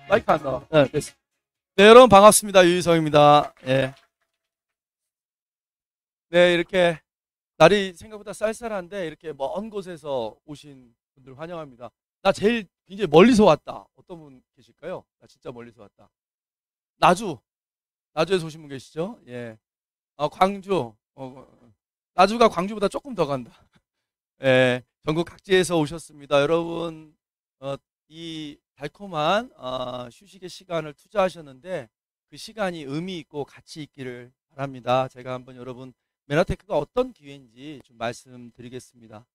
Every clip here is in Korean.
마이크 안 나와. 네, 됐어. 네, 여러분 반갑습니다. 유희성입니다. 예. 네, 이렇게 날이 생각보다 쌀쌀한데 이렇게 먼 곳에서 오신 분들 환영합니다. 나 제일 굉장히 멀리서 왔다. 어떤 분 계실까요? 나 진짜 멀리서 왔다. 나주에서 오신 분 계시죠? 예. 광주. 나주가 광주보다 조금 더 간다. 예. 전국 각지에서 오셨습니다. 여러분, 이 달콤한 휴식의 시간을 투자하셨는데 그 시간이 의미 있고 가치 있기를 바랍니다. 제가 한번 여러분 메나테크가 어떤 기회인지 좀 말씀드리겠습니다.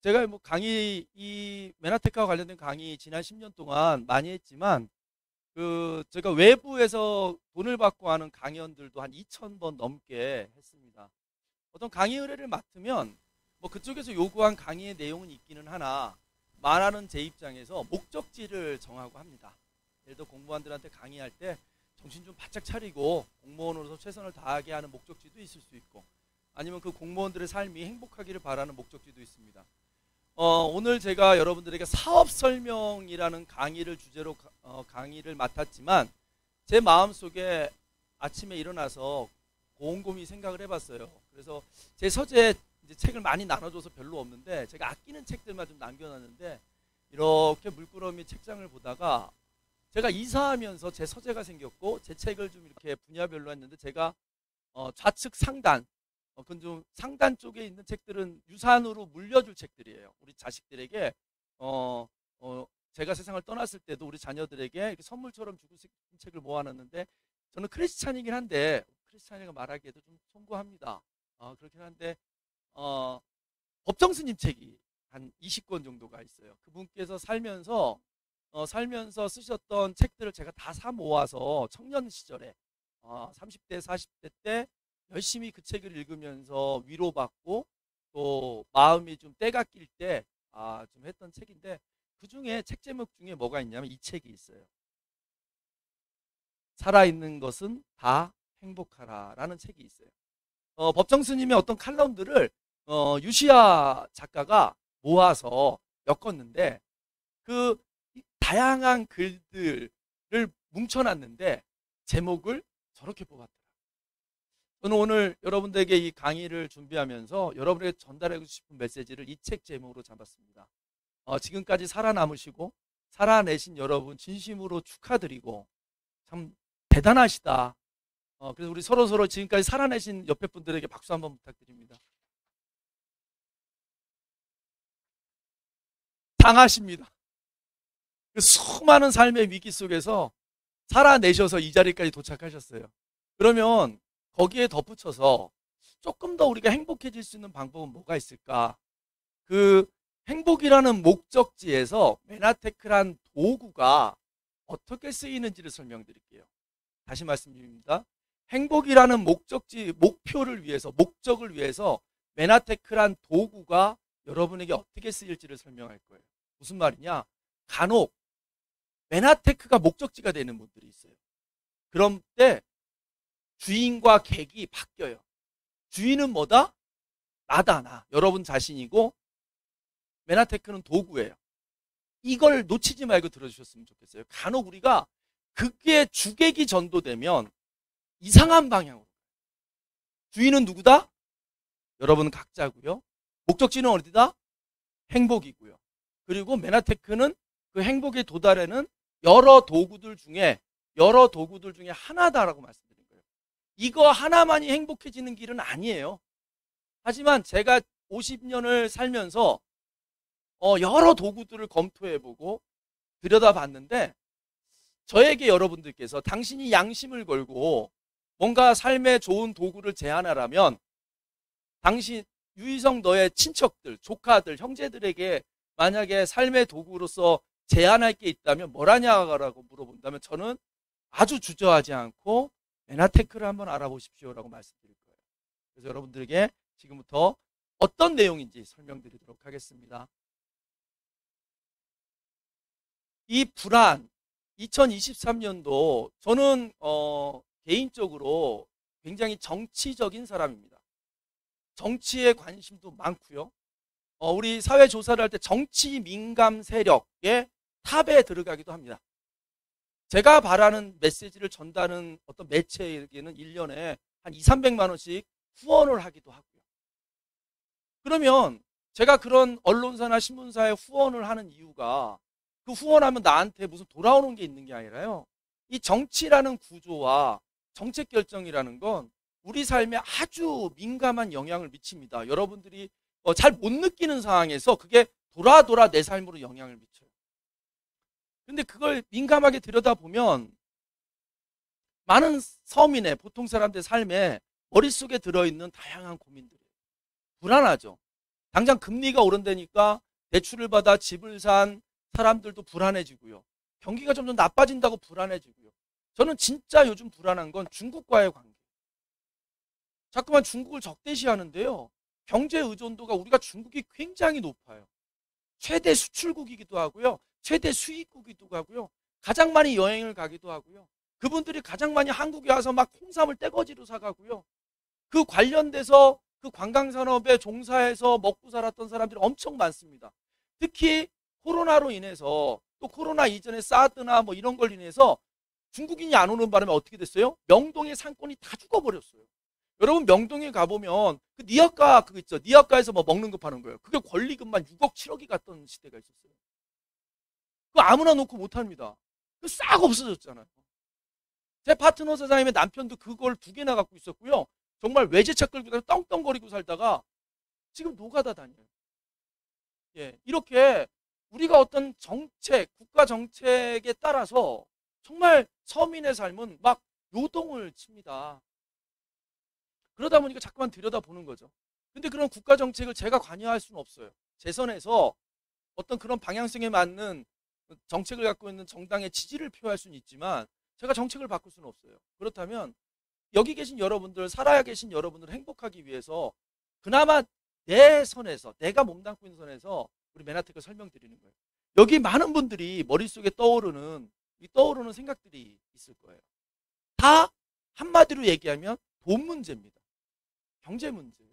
제가 뭐 이 메나테크와 관련된 강의 지난 10년 동안 많이 했지만 제가 외부에서 돈을 받고 하는 강연들도 한 2,000번 넘게 했습니다. 어떤 강의 의뢰를 맡으면 뭐 그쪽에서 요구한 강의의 내용은 있기는 하나 말하는 제 입장에서 목적지를 정하고 합니다. 예를 들어 공무원들한테 강의할 때 정신 좀 바짝 차리고 공무원으로서 최선을 다하게 하는 목적지도 있을 수 있고 아니면 그 공무원들의 삶이 행복하기를 바라는 목적지도 있습니다. 오늘 제가 여러분들에게 사업 설명이라는 강의를 주제로 강의를 맡았지만 제 마음속에 아침에 일어나서 곰곰이 생각을 해봤어요. 그래서 제 서재에 이제 책을 많이 나눠줘서 별로 없는데 제가 아끼는 책들만 좀 남겨놨는데 이렇게 물끄러미 책장을 보다가 제가 이사하면서 제 서재가 생겼고 제 책을 좀 이렇게 분야별로 했는데 제가 좌측 상단 그건 좀 상단 쪽에 있는 책들은 유산으로 물려줄 책들이에요. 우리 자식들에게 제가 세상을 떠났을 때도 우리 자녀들에게 이렇게 선물처럼 주고 싶은 책을 모아놨는데 저는 크리스찬이긴 한데 크리스찬이가 말하기에도 좀 송구합니다. 그렇긴 한데 법정 스님 책이 한 20권 정도가 있어요. 그분께서 살면서 쓰셨던 책들을 제가 다 사 모아서 청년 시절에 30대 40대 때 열심히 그 책을 읽으면서 위로받고 또 마음이 좀 때가 낄 때 좀 했던 책인데 그 중에 책 제목 중에 뭐가 있냐면 이 책이 있어요. 살아있는 것은 다 행복하라 라는 책이 있어요. 법정 스님의 어떤 칼럼들을 유시아 작가가 모아서 엮었는데 그 다양한 글들을 뭉쳐놨는데 제목을 저렇게 뽑았더라고요. 저는 오늘 여러분들에게 이 강의를 준비하면서 여러분에게 전달하고 싶은 메시지를 이 책 제목으로 잡았습니다. 지금까지 살아남으시고 살아내신 여러분 진심으로 축하드리고 참 대단하시다. 그래서 우리 서로 지금까지 살아내신 옆에 분들에게 박수 한번 부탁드립니다. 당하십니다. 그 수많은 삶의 위기 속에서 살아내셔서 이 자리까지 도착하셨어요. 그러면 거기에 덧붙여서 조금 더 우리가 행복해질 수 있는 방법은 뭐가 있을까? 그 행복이라는 목적지에서 메나테크란 도구가 어떻게 쓰이는지를 설명드릴게요. 다시 말씀드립니다. 행복이라는 목표를 위해서, 목적을 위해서 메나테크란 도구가 여러분에게 어떻게 쓰일지를 설명할 거예요. 무슨 말이냐? 간혹 메나테크가 목적지가 되는 분들이 있어요. 그럼 때 주인과 객이 바뀌어요. 주인은 뭐다? 나. 여러분 자신이고 메나테크는 도구예요. 이걸 놓치지 말고 들어주셨으면 좋겠어요. 간혹 우리가 그게 주객이 전도되면 이상한 방향으로. 주인은 누구다? 여러분 각자고요. 목적지는 어디다? 행복이고요. 그리고 메나테크는 그 행복에 도달하는 여러 도구들 중에 하나다라고 말씀드린 거예요. 이거 하나만이 행복해지는 길은 아니에요. 하지만 제가 50년을 살면서 여러 도구들을 검토해보고 들여다봤는데 저에게 여러분들께서 당신이 양심을 걸고 뭔가 삶에 좋은 도구를 제안하라면 당신 유희성 너의 친척들, 조카들, 형제들에게 만약에 삶의 도구로서 제안할 게 있다면 뭘 하냐라고 물어본다면 저는 아주 주저하지 않고 메나테크를 한번 알아보십시오라고 말씀드릴 거예요. 그래서 여러분들에게 지금부터 어떤 내용인지 설명드리도록 하겠습니다. 이 불안, 2023년도 저는 개인적으로 굉장히 정치적인 사람입니다. 정치에 관심도 많고요. 우리 사회 조사를 할 때 정치 민감 세력에 탑에 들어가기도 합니다. 제가 바라는 메시지를 전달하는 어떤 매체에게는 1년에 한 2, 300만 원씩 후원을 하기도 하고요. 그러면 제가 그런 언론사나 신문사에 후원을 하는 이유가 그 후원하면 나한테 무슨 돌아오는 게 있는 게 아니라요. 이 정치라는 구조와 정책 결정이라는 건 우리 삶에 아주 민감한 영향을 미칩니다. 여러분들이 잘 못 느끼는 상황에서 그게 돌아 내 삶으로 영향을 미쳐요. 근데 그걸 민감하게 들여다보면 많은 서민의 보통 사람들의 삶에 머릿속에 들어있는 다양한 고민들이 불안하죠. 당장 금리가 오른다니까 대출을 받아 집을 산 사람들도 불안해지고요. 경기가 점점 나빠진다고 불안해지고요. 저는 진짜 요즘 불안한 건 중국과의 관계. 자꾸만 중국을 적대시하는데요. 경제 의존도가 우리가 중국이 굉장히 높아요. 최대 수출국이기도 하고요. 최대 수입국이기도 하고요. 가장 많이 여행을 가기도 하고요. 그분들이 가장 많이 한국에 와서 막 콩삼을 떼거지로 사가고요. 그 관련돼서 그 관광산업에 종사해서 먹고 살았던 사람들이 엄청 많습니다. 특히 코로나로 인해서 또 코로나 이전에 사드나 뭐 이런 걸 인해서 중국인이 안 오는 바람에 어떻게 됐어요? 명동의 상권이 다 죽어버렸어요. 여러분 명동에 가보면 그 니아까 그거 있죠. 니아까에서 뭐 먹는 거 파는 거예요. 그게 권리금만 6억 7억이 갔던 시대가 있었어요. 그거 아무나 놓고 못합니다. 그 싹 없어졌잖아요. 제 파트너 사장님의 남편도 그걸 2개나 갖고 있었고요. 정말 외제차 끌고 떵떵거리고 살다가 지금 노가다 다녀요. 예, 이렇게 우리가 어떤 정책, 국가 정책에 따라서 정말 서민의 삶은 막 요동을 칩니다. 그러다 보니까 자꾸만 들여다보는 거죠. 근데 그런 국가 정책을 제가 관여할 수는 없어요. 제 선에서 어떤 그런 방향성에 맞는 정책을 갖고 있는 정당의 지지를 표할 수는 있지만 제가 정책을 바꿀 수는 없어요. 그렇다면 여기 계신 여러분들, 살아야 계신 여러분들 행복하기 위해서 그나마 내 선에서, 내가 몸담고 있는 선에서 우리 맨하튼을 설명드리는 거예요. 여기 많은 분들이 머릿속에 떠오르는 생각들이 있을 거예요. 다 한마디로 얘기하면 돈 문제입니다. 경제 문제예요.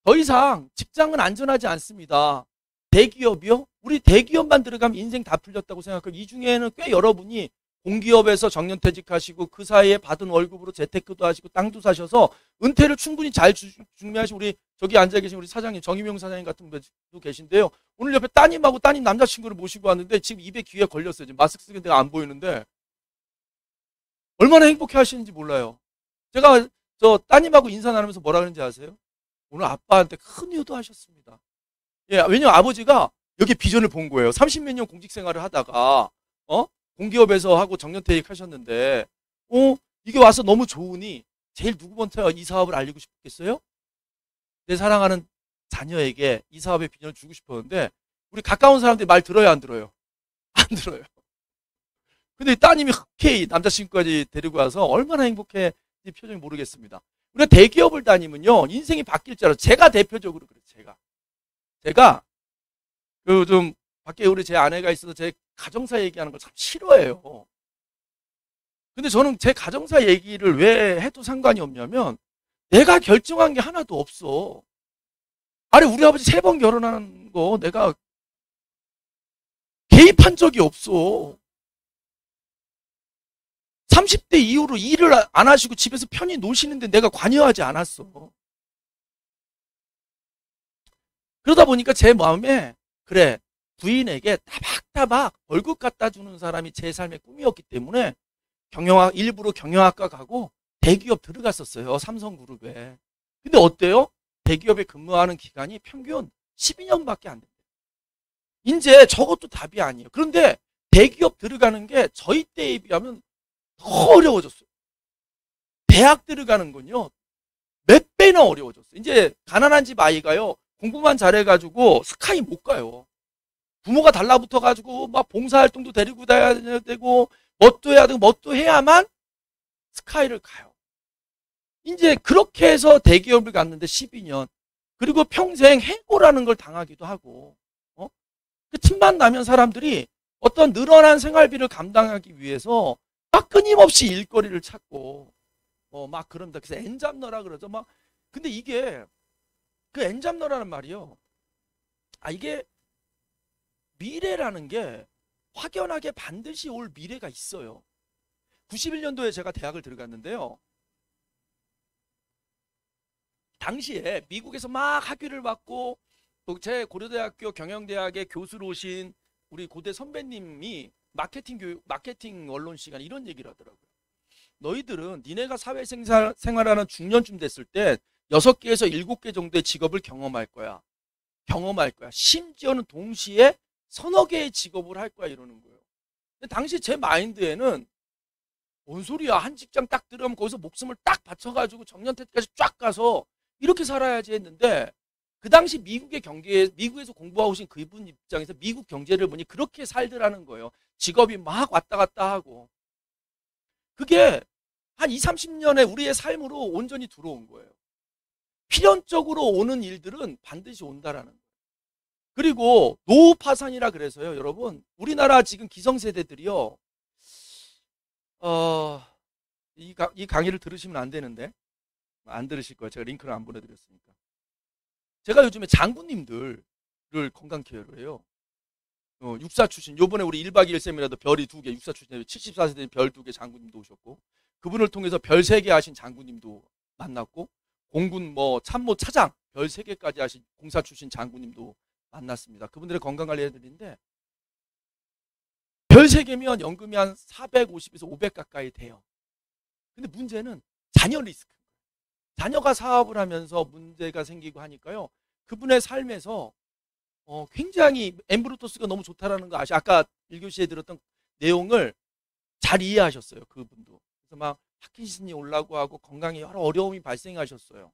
더 이상 직장은 안전하지 않습니다. 대기업이요? 우리 대기업만 들어가면 인생 다 풀렸다고 생각해요. 이 중에는 꽤 여러분이 공기업에서 정년퇴직하시고 그 사이에 받은 월급으로 재테크도 하시고 땅도 사셔서 은퇴를 충분히 잘 준비하신 우리 저기 앉아 계신 우리 사장님, 정의명 사장님 같은 분도 계신데요. 오늘 옆에 따님하고 따님 남자친구를 모시고 왔는데 지금 입에 귀에 걸렸어요. 지금 마스크 쓰는 데가 안 보이는데 얼마나 행복해 하시는지 몰라요. 제가 저 따님하고 인사 나누면서 뭐라 그러는지 아세요? 오늘 아빠한테 큰 효도하셨습니다. 예, 왜냐면 아버지가 여기 비전을 본 거예요. 30몇 년 공직 생활을 하다가 공기업에서 하고 정년퇴직 하셨는데 이게 와서 너무 좋으니 제일 누구한테 이 사업을 알리고 싶겠어요? 내 사랑하는 자녀에게 이 사업의 비전을 주고 싶었는데 우리 가까운 사람들이 말 들어요, 안 들어요? 안 들어요. 근데 따님이 흔쾌히 남자친구까지 데리고 와서 얼마나 행복해 이 표정이 모르겠습니다. 우리가 대기업을 다니면요 인생이 바뀔 줄 알아요. 제가 대표적으로 그래요. 제가 그 좀 밖에 우리 제 아내가 있어서 제 가정사 얘기하는 걸 참 싫어해요. 근데 저는 제 가정사 얘기를 왜 해도 상관이 없냐면 내가 결정한 게 하나도 없어. 아니 우리 아버지 3번 결혼하는 거 내가 개입한 적이 없어. 30대 이후로 일을 안 하시고 집에서 편히 노시는데 내가 관여하지 않았어. 그러다 보니까 제 마음에 그래 부인에게 따박따박 월급 갖다 주는 사람이 제 삶의 꿈이었기 때문에 일부러 경영학과 가고 대기업 들어갔었어요. 삼성그룹에. 근데 어때요? 대기업에 근무하는 기간이 평균 12년밖에 안 된대요. 이제 저것도 답이 아니에요. 그런데 대기업 들어가는 게 저희 때에 비하면 더 어려워졌어요. 대학 들어가는 건요 몇 배나 어려워졌어요. 이제 가난한 집 아이가요 공부만 잘해가지고 스카이 못 가요. 부모가 달라붙어가지고 막 봉사활동도 데리고 다녀야 되고 뭣도 해야 되고 뭣도 해야만 스카이를 가요. 이제 그렇게 해서 대기업을 갔는데 12년 그리고 평생 해고라는 걸 당하기도 하고 그 틈만 나면 사람들이 어떤 늘어난 생활비를 감당하기 위해서 막 끊임없이 일거리를 찾고 막 그런다. 그래서 엔잡너라 그러죠. 막 근데 이게 그 엔잡너라는 말이요. 이게 미래라는 게 확연하게 반드시 올 미래가 있어요. 91년도에 제가 대학을 들어갔는데요. 당시에 미국에서 막 학위를 받고 또 제 고려대학교 경영대학의 교수로 오신 우리 고대 선배님이 마케팅 언론 시간에 이런 얘기를 하더라고요. 너희들은 니네가 사회생활하는 중년쯤 됐을 때 6개에서 7개 정도의 직업을 경험할 거야. 심지어는 동시에 서너 개의 직업을 할 거야 이러는 거예요. 근데 당시 제 마인드에는 뭔 소리야, 한 직장 딱 들어가면 거기서 목숨을 딱 바쳐가지고 정년퇴까지 쫙 가서 이렇게 살아야지 했는데, 그 당시 미국에서 공부하고 오신 그분 입장에서 미국 경제를 보니 그렇게 살더라는 거예요. 직업이 막 왔다 갔다 하고. 그게 한 20, 30년의 우리의 삶으로 온전히 들어온 거예요. 필연적으로 오는 일들은 반드시 온다라는 거예요. 그리고 노후 파산이라 그래서요, 여러분, 우리나라 지금 기성세대들이요, 이 강의를 들으시면 안 되는데, 안 들으실 거예요. 제가 링크를 안 보내드렸으니까. 제가 요즘에 장군님들을 건강 케어를 해요. 육사 출신, 요번에 우리 1박 2일 세미나도 별이 2개, 육사 출신 74세대 별 2개 장군님도 오셨고, 그분을 통해서 별 3개 하신 장군님도 만났고, 공군 참모 차장 별 3개까지 하신 공사 출신 장군님도 만났습니다. 그분들의 건강관리 해드리는데, 별 3개면 연금이 한 450에서 500 가까이 돼요. 근데 문제는 자녀 리스크. 자녀가 사업을 하면서 문제가 생기고 하니까요, 그분의 삶에서 굉장히 엠브루토스가 너무 좋다라는 거 아까 1교시에 들었던 내용을 잘 이해하셨어요. 그분도. 그래서 막 파킨슨이 올라고 하고 건강에 여러 어려움이 발생하셨어요.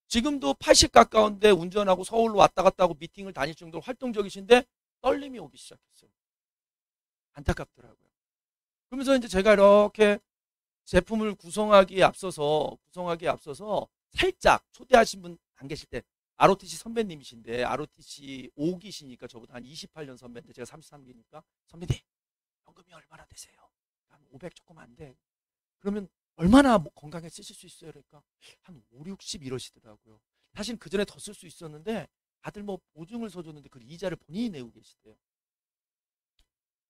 지금도 80 가까운데 운전하고 서울로 왔다 갔다 하고 미팅을 다닐 정도로 활동적이신데 떨림이 오기 시작했어요. 안타깝더라고요. 그러면서 이제 제가 이렇게 제품을 구성하기에 앞서서 살짝 초대하신 분 안 계실 때, ROTC 선배님이신데, ROTC 5기시니까 저보다 한 28년 선배인데 제가 33기니까, 선배님 연금이 얼마나 되세요? 한 500 조금 안 돼. 그러면 얼마나 건강에 쓰실 수 있어요? 그러니까 한 5, 60 이러시더라고요. 사실 그 전에 더 쓸 수 있었는데 다들 보증을 서줬는데 그 이자를 본인이 내고 계시대요.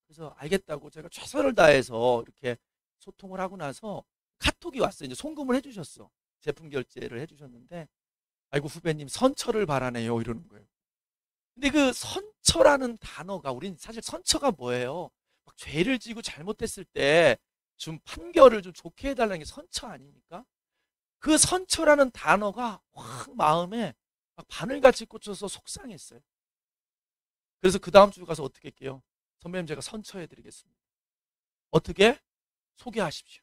그래서 알겠다고 제가 최선을 다해서 이렇게 소통을 하고 나서 카톡이 왔어요. 이제 송금을 해주셨어. 제품 결제를 해주셨는데, 아이고 후배님 선처를 바라네요 이러는 거예요. 근데 그 선처라는 단어가, 우린 사실 선처가 뭐예요? 막 죄를 지고 잘못했을 때 좀 판결을 좀 좋게 해달라는 게 선처 아닙니까? 그 선처라는 단어가 확 마음에 막 바늘같이 꽂혀서 속상했어요. 그래서 그 다음 주 가서 어떻게 할게요? 선배님 제가 선처해드리겠습니다. 어떻게? 소개하십시오.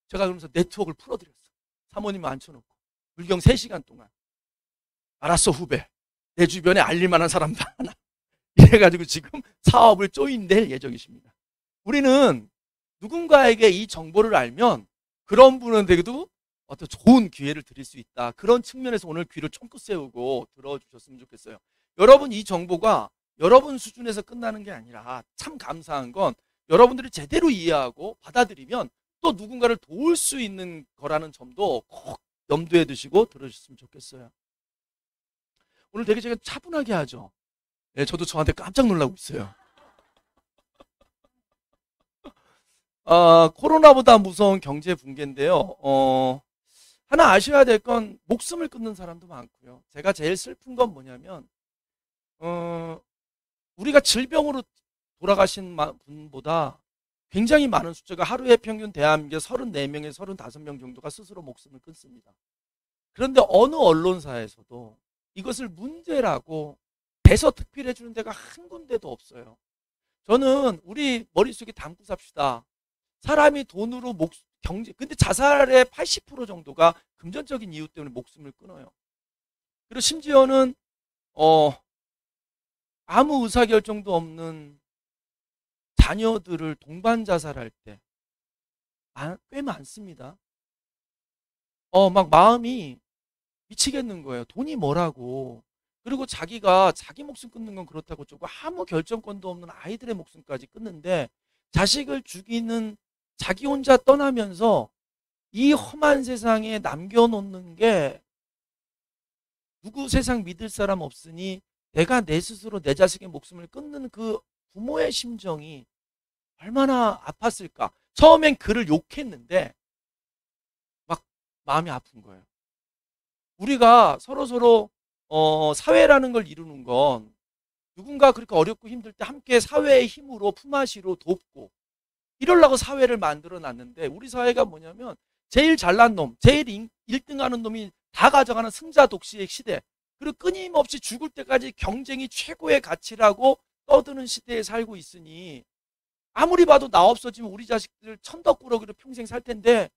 제가 그러면서 네트워크를 풀어드렸어. 사모님 앉혀놓고 불경 3시간 동안. 알았어 후배, 내 주변에 알릴 만한 사람 많아. 이래가지고 지금 사업을 조인될 예정이십니다. 우리는 누군가에게 이 정보를 알면 그런 분한테도 어떤 좋은 기회를 드릴 수 있다. 그런 측면에서 오늘 귀를 쫑긋 세우고 들어주셨으면 좋겠어요. 여러분, 이 정보가 여러분 수준에서 끝나는 게 아니라 참 감사한 건 여러분들이 제대로 이해하고 받아들이면 또 누군가를 도울 수 있는 거라는 점도 꼭 염두에 두시고 들으셨으면 좋겠어요. 오늘 되게 제가 차분하게 하죠. 네, 저도 저한테 깜짝 놀라고 있어요. 코로나보다 무서운 경제 붕괴인데요. 하나 아셔야 될 건 목숨을 끊는 사람도 많고요. 제가 제일 슬픈 건 뭐냐면, 우리가 질병으로 돌아가신 분보다 굉장히 많은 숫자가, 하루에 평균 대한민국에 34명에서 35명 정도가 스스로 목숨을 끊습니다. 그런데 어느 언론사에서도 이것을 문제라고 대서특필해 주는 데가 한 군데도 없어요. 저는 우리 머릿속에 담고 삽시다. 사람이 돈으로 근데 자살의 80% 정도가 금전적인 이유 때문에 목숨을 끊어요. 그리고 심지어는 아무 의사결정도 없는 자녀들을 동반 자살할 때 꽤 많습니다. 막 마음이 미치겠는 거예요. 돈이 뭐라고. 그리고 자기가 자기 목숨 끊는 건 그렇다고 치고 아무 결정권도 없는 아이들의 목숨까지 끊는데, 자식을 죽이는 자기 혼자 떠나면서 이 험한 세상에 남겨놓는 게, 누구 세상 믿을 사람 없으니 내가 내 스스로 내 자식의 목숨을 끊는 그 부모의 심정이 얼마나 아팠을까. 처음엔 그를 욕했는데 막 마음이 아픈 거예요. 우리가 서로 사회라는 걸 이루는 건 누군가 그렇게 어렵고 힘들 때 함께 사회의 힘으로 품앗이로 돕고 이러려고 사회를 만들어 놨는데, 우리 사회가 뭐냐면 제일 잘난 놈, 제일 1등 하는 놈이 다 가져가는 승자 독식의 시대, 그리고 끊임없이 죽을 때까지 경쟁이 최고의 가치라고 떠드는 시대에 살고 있으니, 아무리 봐도 나 없어지면 우리 자식들 천덕꾸러기로 평생 살 텐데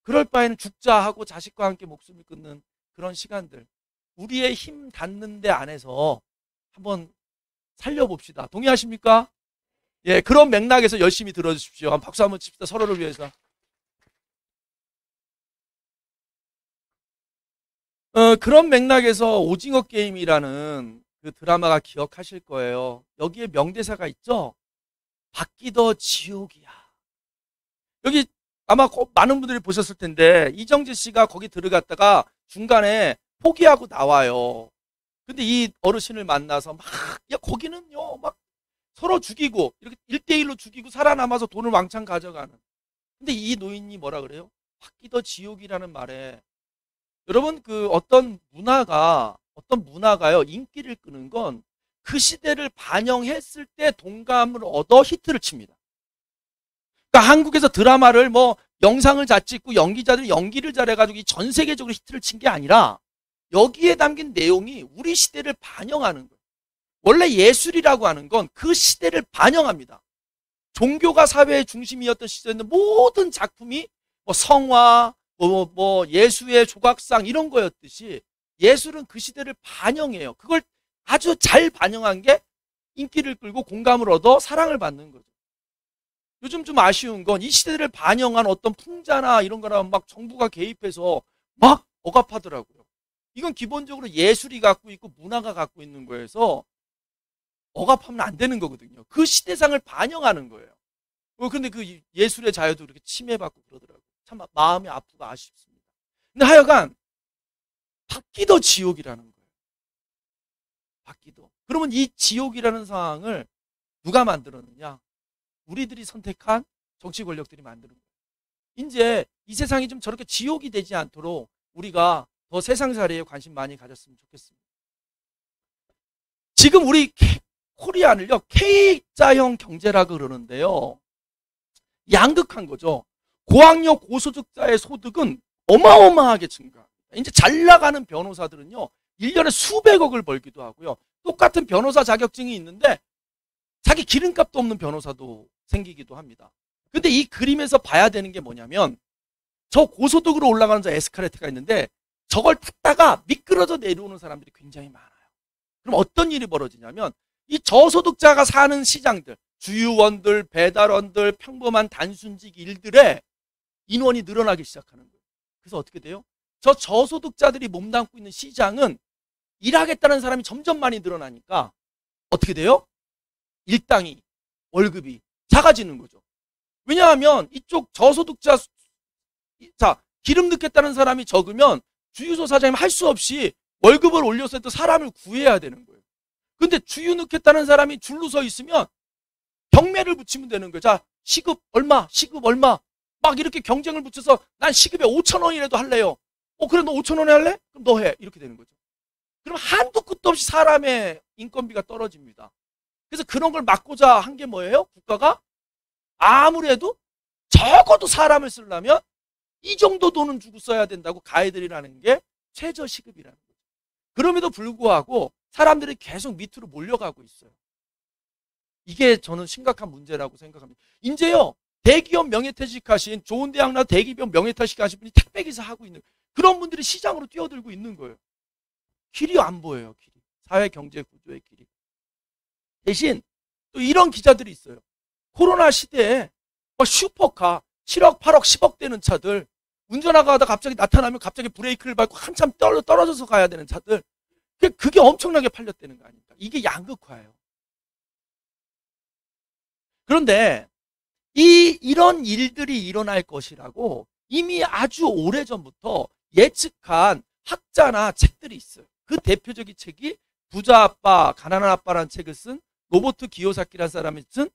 그럴 바에는 죽자 하고 자식과 함께 목숨을 끊는 그런 시간들, 우리의 힘 닿는 데 안에서 한번 살려봅시다. 동의하십니까? 예, 그런 맥락에서 열심히 들어주십시오. 한 박수 한번 칩시다. 서로를 위해서. 그런 맥락에서 오징어 게임이라는 그 드라마가 기억하실 거예요. 여기에 명대사가 있죠? 바뀌더 지옥이야. 여기 아마 많은 분들이 보셨을 텐데, 이정재 씨가 거기 들어갔다가 중간에 포기하고 나와요. 근데 이 어르신을 만나서 막, 야, 거기는요, 막 서로 죽이고, 이렇게 1대1로 죽이고 살아남아서 돈을 왕창 가져가는. 근데 이 노인이 뭐라 그래요? 바뀌더 지옥이라는 말에, 여러분, 그 어떤 문화가요, 인기를 끄는 건 그 시대를 반영했을 때 동감을 얻어 히트를 칩니다. 그러니까 한국에서 드라마를 뭐 영상을 잘 찍고 연기자들이 연기를 잘해가지고 전 세계적으로 히트를 친 게 아니라, 여기에 담긴 내용이 우리 시대를 반영하는 거예요. 원래 예술이라고 하는 건 그 시대를 반영합니다. 종교가 사회의 중심이었던 시대에는 모든 작품이 뭐 성화, 뭐 예수의 조각상 이런 거였듯이, 예술은 그 시대를 반영해요. 그걸 아주 잘 반영한 게 인기를 끌고 공감을 얻어 사랑을 받는 거죠. 요즘 좀 아쉬운 건 이 시대를 반영한 어떤 풍자나 이런 거랑 막 정부가 개입해서 막 억압하더라고요. 이건 기본적으로 예술이 갖고 있고 문화가 갖고 있는 거여서 억압하면 안 되는 거거든요. 그 시대상을 반영하는 거예요. 근데 그 예술의 자유도 그렇게 침해받고 그러더라고요. 참 마음이 아프고 아쉽습니다. 근데 하여간 바뀌더 지옥이라는 거예요. 바뀌더. 그러면 이 지옥이라는 상황을 누가 만들었느냐? 우리들이 선택한 정치 권력들이 만드는 거예요. 이제 이 세상이 좀 저렇게 지옥이 되지 않도록 우리가 더 세상살이에 관심 많이 가졌으면 좋겠습니다. 지금 우리 코리안을요, K자형 경제라고 그러는데요, 양극한 거죠. 고학력 고소득자의 소득은 어마어마하게 증가합니다. 이제 잘 나가는 변호사들은요, 1년에 수백억을 벌기도 하고요. 똑같은 변호사 자격증이 있는데 자기 기름값도 없는 변호사도 생기기도 합니다. 근데 이 그림에서 봐야 되는 게 뭐냐면, 저 고소득으로 올라가는 저 에스카레이터가 있는데 저걸 탔다가 미끄러져 내려오는 사람들이 굉장히 많아요. 그럼 어떤 일이 벌어지냐면, 이 저소득자가 사는 시장들, 주유원들, 배달원들, 평범한 단순직 일들의 인원이 늘어나기 시작하는 거예요. 그래서 어떻게 돼요? 저 저소득자들이 몸담고 있는 시장은 일하겠다는 사람이 점점 많이 늘어나니까 어떻게 돼요? 일당이, 월급이 작아지는 거죠. 왜냐하면 이쪽 저소득자, 자, 기름 넣겠다는 사람이 적으면 주유소 사장님 할 수 없이 월급을 올려서 또 사람을 구해야 되는 거예요. 근데 주유 넣겠다는 사람이 줄로 서 있으면 경매를 붙이면 되는 거예요. 자, 시급 얼마, 시급 얼마. 막 이렇게 경쟁을 붙여서 난 시급에 5,000원이라도 할래요. 그래, 너 5,000원에 할래? 그럼 너 해. 이렇게 되는 거죠. 그럼 한도 끝도 없이 사람의 인건비가 떨어집니다. 그래서 그런 걸 막고자 한 게 뭐예요? 국가가 아무래도 적어도 사람을 쓰려면 이 정도 돈은 주고 써야 된다고 가이드라는 게 최저시급이라는 거죠. 그럼에도 불구하고 사람들이 계속 밑으로 몰려가고 있어요. 이게 저는 심각한 문제라고 생각합니다. 이제요, 대기업 명예퇴직하신, 좋은 대학 나와 대기업 명예퇴직하신 분이 택배기사 하고 있는 그런 분들이 시장으로 뛰어들고 있는 거예요. 길이 안 보여요. 길이. 사회 경제 구조의 길이. 대신 또 이런 기자들이 있어요. 코로나 시대에 슈퍼카 7억, 8억, 10억 되는 차들, 운전하다가 갑자기 나타나면 갑자기 브레이크를 밟고 한참 떨어져서 가야 되는 차들, 그게 엄청나게 팔렸다는 거 아닙니까? 이게 양극화예요. 그런데 이런 일들이 일어날 것이라고 이미 아주 오래전부터 예측한 학자나 책들이 있어요. 그 대표적인 책이 부자 아빠, 가난한 아빠라는 책을 쓴 로버트 기요사키라는 사람이 쓴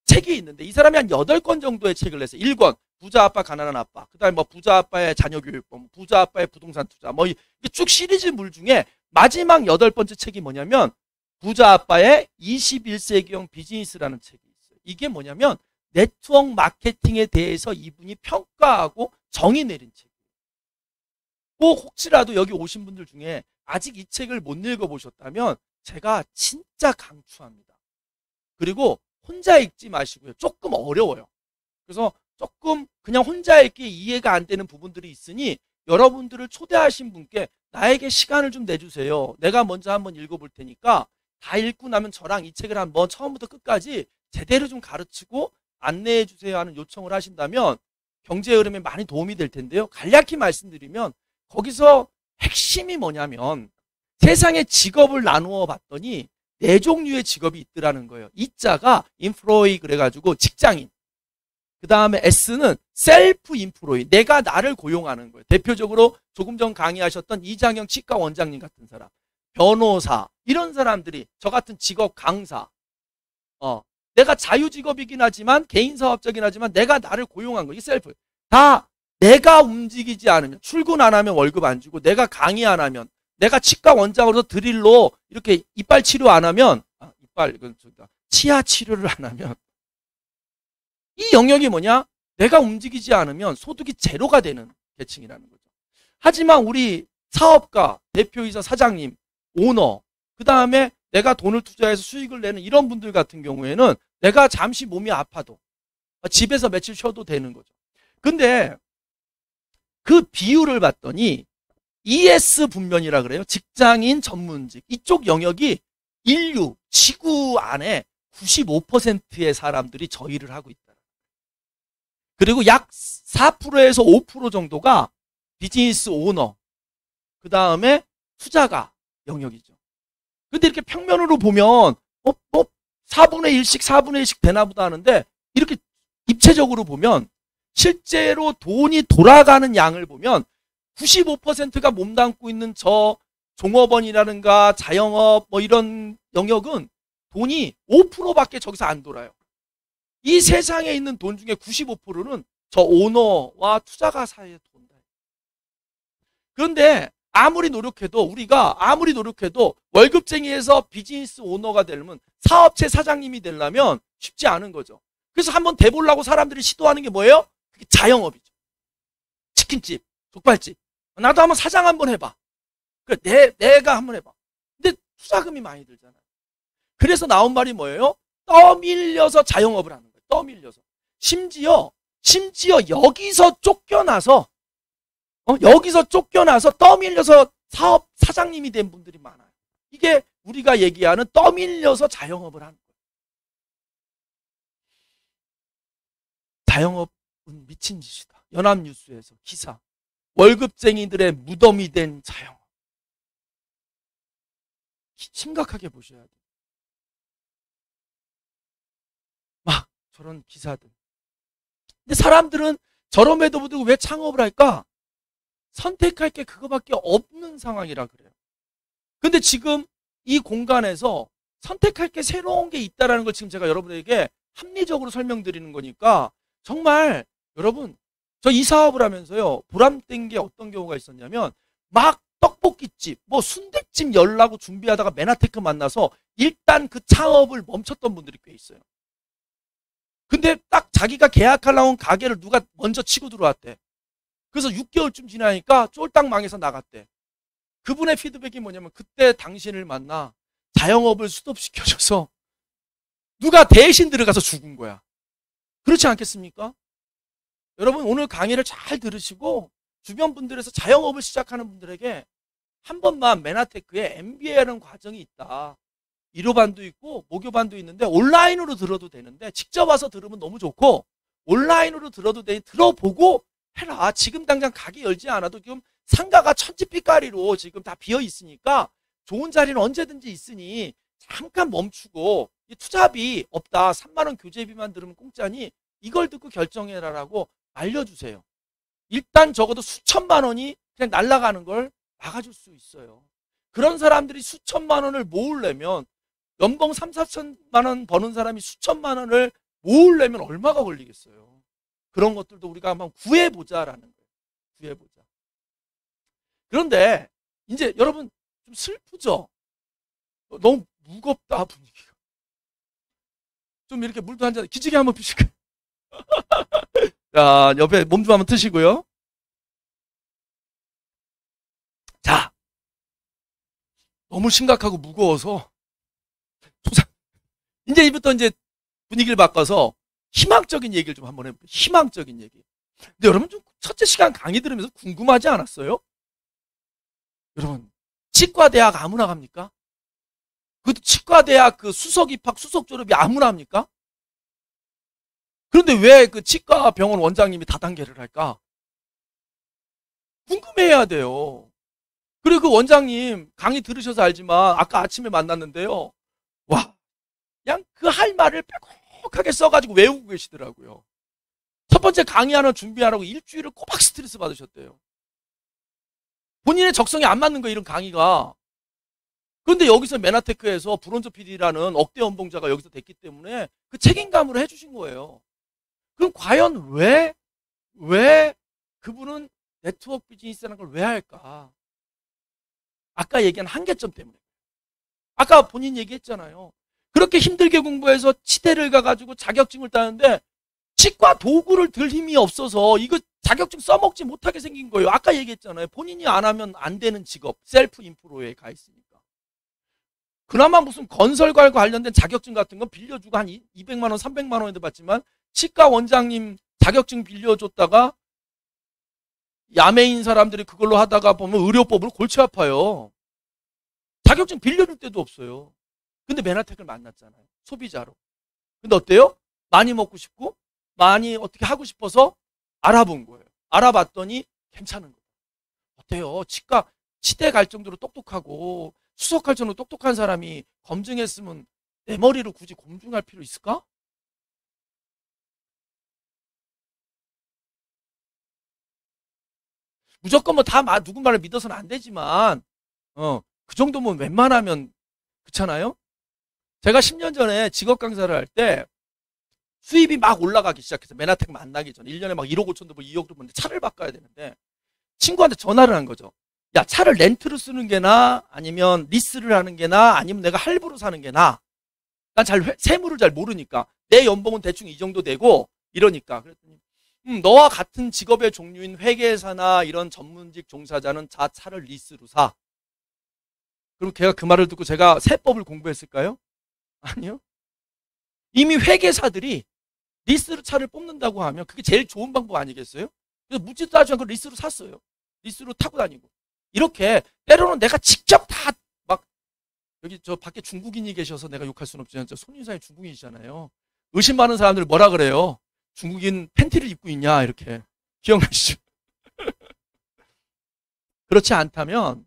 책이 있는데 이 사람이 한 8권 정도의 책을 냈어요. 1권 부자 아빠, 가난한 아빠. 그다음에 뭐 부자 아빠의 자녀 교육법, 부자 아빠의 부동산 투자. 뭐 이게 쭉 시리즈물 중에 마지막 8번째 책이 뭐냐면 부자 아빠의 21세기형 비즈니스라는 책이 있어요. 이게 뭐냐면 네트워크 마케팅에 대해서 이분이 평가하고 정의 내린 책이에요. 꼭 혹시라도 여기 오신 분들 중에 아직 이 책을 못 읽어보셨다면 제가 진짜 강추합니다. 그리고 혼자 읽지 마시고요. 조금 어려워요. 그래서 조금 그냥 혼자 읽기 이해가 안 되는 부분들이 있으니 여러분들을 초대하신 분께 나에게 시간을 좀 내주세요. 내가 먼저 한번 읽어볼 테니까 다 읽고 나면 저랑 이 책을 한번 처음부터 끝까지 제대로 좀 가르치고 안내해 주세요 하는 요청을 하신다면 경제 흐름에 많이 도움이 될 텐데요. 간략히 말씀드리면 거기서 핵심이 뭐냐면 세상의 직업을 나누어 봤더니 4종류의 직업이 있더라는 거예요. 이자가 인프로이 그래가지고 직장인. 그 다음에 S는 셀프 인프로이. 내가 나를 고용하는 거예요. 대표적으로 조금 전 강의하셨던 이장영 치과 원장님 같은 사람. 변호사. 이런 사람들이 저 같은 직업 강사. 내가 자유직업이긴 하지만 개인 사업적이긴 하지만 내가 나를 고용한 거예요. 이 셀프. 다 내가 움직이지 않으면 출근 안 하면 월급 안 주고 내가 강의 안 하면 내가 치과 원장으로서 드릴로 이렇게 이빨 치료 안 하면 치아 치료를 안 하면 이 영역이 뭐냐? 내가 움직이지 않으면 소득이 제로가 되는 계층이라는 거죠. 하지만 우리 사업가, 대표이사 사장님, 오너, 그 다음에 내가 돈을 투자해서 수익을 내는 이런 분들 같은 경우에는 내가 잠시 몸이 아파도 집에서 며칠 쉬어도 되는 거죠. 근데 그 비율을 봤더니 ES 분면이라 그래요. 직장인 전문직. 이쪽 영역이 인류, 지구 안에 95%의 사람들이 저 일을 하고 있다. 그리고 약 4%에서 5% 정도가 비즈니스 오너, 그 다음에 투자가 영역이죠. 근데 이렇게 평면으로 보면 4분의 1씩 4분의 1씩 되나 보다 하는데 이렇게 입체적으로 보면 실제로 돈이 돌아가는 양을 보면 95%가 몸담고 있는 저 종업원이라든가 자영업 뭐 이런 영역은 돈이 5%밖에 저기서 안 돌아요. 이 세상에 있는 돈 중에 95%는 저 오너와 투자가 사이에 돈다. 그런데 우리가 아무리 노력해도 월급쟁이에서 비즈니스 오너가 되려면 사업체 사장님이 되려면 쉽지 않은 거죠. 그래서 한번 돼보려고 사람들이 시도하는 게 뭐예요? 그게 자영업이죠. 치킨집, 족발집. 나도 한번 사장 한번 해봐. 내가 한번 해봐. 근데 투자금이 많이 들잖아요. 그래서 나온 말이 뭐예요? 떠밀려서 자영업을 하는 거예요. 떠밀려서. 심지어 여기서 쫓겨나서 떠밀려서 사업 사장님이 된 분들이 많아요. 이게 우리가 얘기하는 떠밀려서 자영업을 하는 거예요. 자영업은 미친 짓이다. 연합뉴스에서 기사. 월급쟁이들의 무덤이 된 자영업. 심각하게 보셔야 돼요. 막 저런 기사들. 근데 사람들은 저럼에도 불구하고 왜 창업을 할까? 선택할 게 그거밖에 없는 상황이라 그래요. 근데 지금 이 공간에서 선택할 게 새로운 게 있다는 걸 지금 제가 여러분에게 합리적으로 설명드리는 거니까 정말 여러분 저 이 사업을 하면서요 보람된 게 어떤 경우가 있었냐면 막 떡볶이집 뭐 순댓집 열라고 준비하다가 메나테크 만나서 일단 그 창업을 멈췄던 분들이 꽤 있어요. 근데 딱 자기가 계약하려고 가게를 누가 먼저 치고 들어왔대. 그래서 6개월쯤 지나니까 쫄딱 망해서 나갔대. 그분의 피드백이 뭐냐면 그때 당신을 만나 자영업을 스톱시켜줘서 누가 대신 들어가서 죽은 거야. 그렇지 않겠습니까? 여러분 오늘 강의를 잘 들으시고 주변 분들에서 자영업을 시작하는 분들에게 한 번만 메나테크에 MBA라는 과정이 있다. 1호반도 있고 모교반도 있는데 온라인으로 들어도 되는데 직접 와서 들으면 너무 좋고 온라인으로 들어도 되니 들어보고 해라. 지금 당장 가게 열지 않아도 지금 상가가 천지빛깔이로 지금 다 비어 있으니까 좋은 자리는 언제든지 있으니 잠깐 멈추고 투자비 없다. 3만 원 교재비만 들으면 공짜니 이걸 듣고 결정해라라고 알려주세요. 일단 적어도 수천만 원이 그냥 날아가는 걸 막아줄 수 있어요. 그런 사람들이 수천만 원을 모으려면 연봉 3, 4천만 원 버는 사람이 수천만 원을 모으려면 얼마가 걸리겠어요. 그런 것들도 우리가 한번 구해보자라는 거예요. 구해보자. 그런데 이제 여러분 좀 슬프죠? 너무 무겁다 분위기가. 좀 이렇게 물도 한잔 기지개 한번 피실까요? 자, 옆에 몸 좀 한번 트시고요. 자, 너무 심각하고 무거워서 이제부터 이제 분위기를 바꿔서 희망적인 얘기를 좀 한번 해볼게요. 희망적인 얘기. 근데 여러분 좀 첫째 시간 강의 들으면서 궁금하지 않았어요? 여러분 치과대학 아무나 갑니까? 그 치과대학 그 수석 입학 수석 졸업이 아무나 합니까? 그런데 왜 그 치과 병원 원장님이 다단계를 할까? 궁금해야 돼요. 그리고 그 원장님 강의 들으셔서 알지만 아까 아침에 만났는데요. 와, 그냥 그 할 말을 빼곡하게 써가지고 외우고 계시더라고요. 첫 번째 강의 하나 준비하라고 일주일을 꼬박 스트레스 받으셨대요. 본인의 적성에 안 맞는 거예요, 이런 강의가. 그런데 여기서 메나테크에서 브론즈 PD라는 억대 연봉자가 여기서 됐기 때문에 그 책임감으로 해주신 거예요. 그럼 과연 왜 그분은 네트워크 비즈니스라는 걸 왜 할까? 아까 얘기한 한계점 때문에. 아까 본인 얘기했잖아요. 그렇게 힘들게 공부해서 치대를 가가지고 자격증을 따는데 치과 도구를 들 힘이 없어서 이거 자격증 써먹지 못하게 생긴 거예요. 아까 얘기했잖아요. 본인이 안 하면 안 되는 직업, 셀프 인프로에 가 있으니까. 그나마 무슨 건설과 관련된 자격증 같은 건 빌려주고 한 200만 원, 300만 원에도 받지만 치과 원장님 자격증 빌려줬다가 야매인 사람들이 그걸로 하다가 보면 의료법으로 골치 아파요. 자격증 빌려줄 데도 없어요. 근데 메나텍을 만났잖아요. 소비자로. 근데 어때요? 많이 먹고 싶고 많이 어떻게 하고 싶어서 알아본 거예요. 알아봤더니 괜찮은 거예요. 어때요? 치대 갈 정도로 똑똑하고 수석할 정도로 똑똑한 사람이 검증했으면 내 머리로 굳이 검증할 필요 있을까? 무조건 뭐 다 누군 말을 믿어서는 안 되지만 그 정도면 웬만하면 그렇잖아요? 제가 10년 전에 직업 강사를 할 때 수입이 막 올라가기 시작해서 메나텍 만나기 전에 1년에 막 1억 5천도 2억도 버는데 차를 바꿔야 되는데 친구한테 전화를 한 거죠. 야, 차를 렌트로 쓰는 게 나아? 아니면 리스를 하는 게 나아? 아니면 내가 할부로 사는 게 나아? 난 세무를 잘 모르니까 내 연봉은 대충 이 정도 되고 이러니까 그랬더니 너와 같은 직업의 종류인 회계사나 이런 전문직 종사자는 차를 리스로 사. 그럼 걔가 그 말을 듣고 제가 세법을 공부했을까요? 아니요. 이미 회계사들이 리스로 차를 뽑는다고 하면 그게 제일 좋은 방법 아니겠어요? 그래서 묻지도 따지지 않고 리스로 샀어요. 리스로 타고 다니고. 이렇게 때로는 내가 직접 다 막 여기 저 밖에 중국인이 계셔서 내가 욕할 수는 없지만 저 손인사님 중국인이잖아요. 의심 많은 사람들 뭐라 그래요? 중국인 팬티를 입고 있냐 이렇게. 기억나시죠? 그렇지 않다면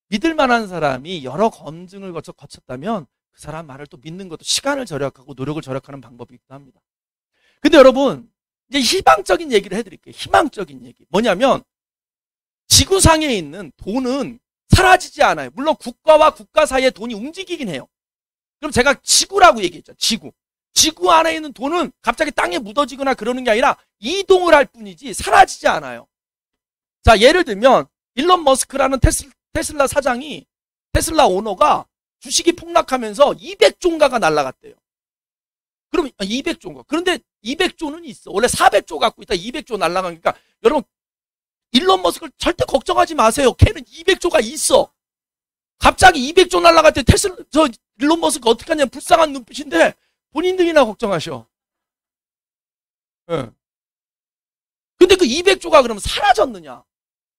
믿을 만한 사람이 여러 검증을 거쳤다면 그 사람 말을 또 믿는 것도 시간을 절약하고 노력을 절약하는 방법이기도 합니다. 근데 여러분 이제 희망적인 얘기를 해드릴게요. 희망적인 얘기. 뭐냐면 지구상에 있는 돈은 사라지지 않아요. 물론 국가와 국가 사이에 돈이 움직이긴 해요. 그럼 제가 지구라고 얘기했죠. 지구. 지구 안에 있는 돈은 갑자기 땅에 묻어지거나 그러는 게 아니라 이동을 할 뿐이지 사라지지 않아요. 자, 예를 들면 일론 머스크라는 테슬라 사장이 테슬라 오너가 주식이 폭락하면서 200조인가가 날아갔대요. 그럼 200조인가. 그런데 200조는 있어. 원래 400조 갖고 있다 200조 날아가니까 여러분 일론 머스크를 절대 걱정하지 마세요. 걔는 200조가 있어. 갑자기 200조 날아갈 때 일론 머스크 어떻게 하냐면 불쌍한 눈빛인데 본인들이나 걱정하셔. 네. 근데 그 200조가 그러면 사라졌느냐?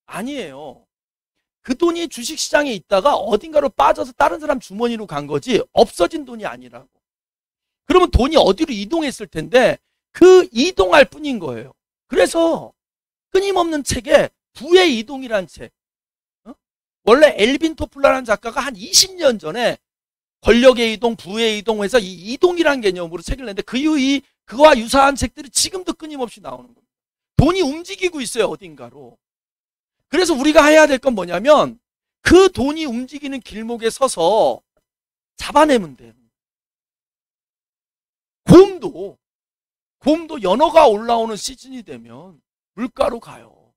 아니에요. 그 돈이 주식시장에 있다가 어딘가로 빠져서 다른 사람 주머니로 간 거지 없어진 돈이 아니라고. 그러면 돈이 어디로 이동했을 텐데 그 이동할 뿐인 거예요. 그래서 끊임없는 책에 부의 이동이라는 책. 원래 엘빈 토플라라는 작가가 한 20년 전에 권력의 이동, 부의 이동해서 이 이동이라는 개념으로 책을 냈는데 그와 유사한 책들이 지금도 끊임없이 나오는 겁니다. 돈이 움직이고 있어요, 어딘가로. 그래서 우리가 해야 될 건 뭐냐면 그 돈이 움직이는 길목에 서서 잡아내면 돼요. 곰도 연어가 올라오는 시즌이 되면 물가로 가요.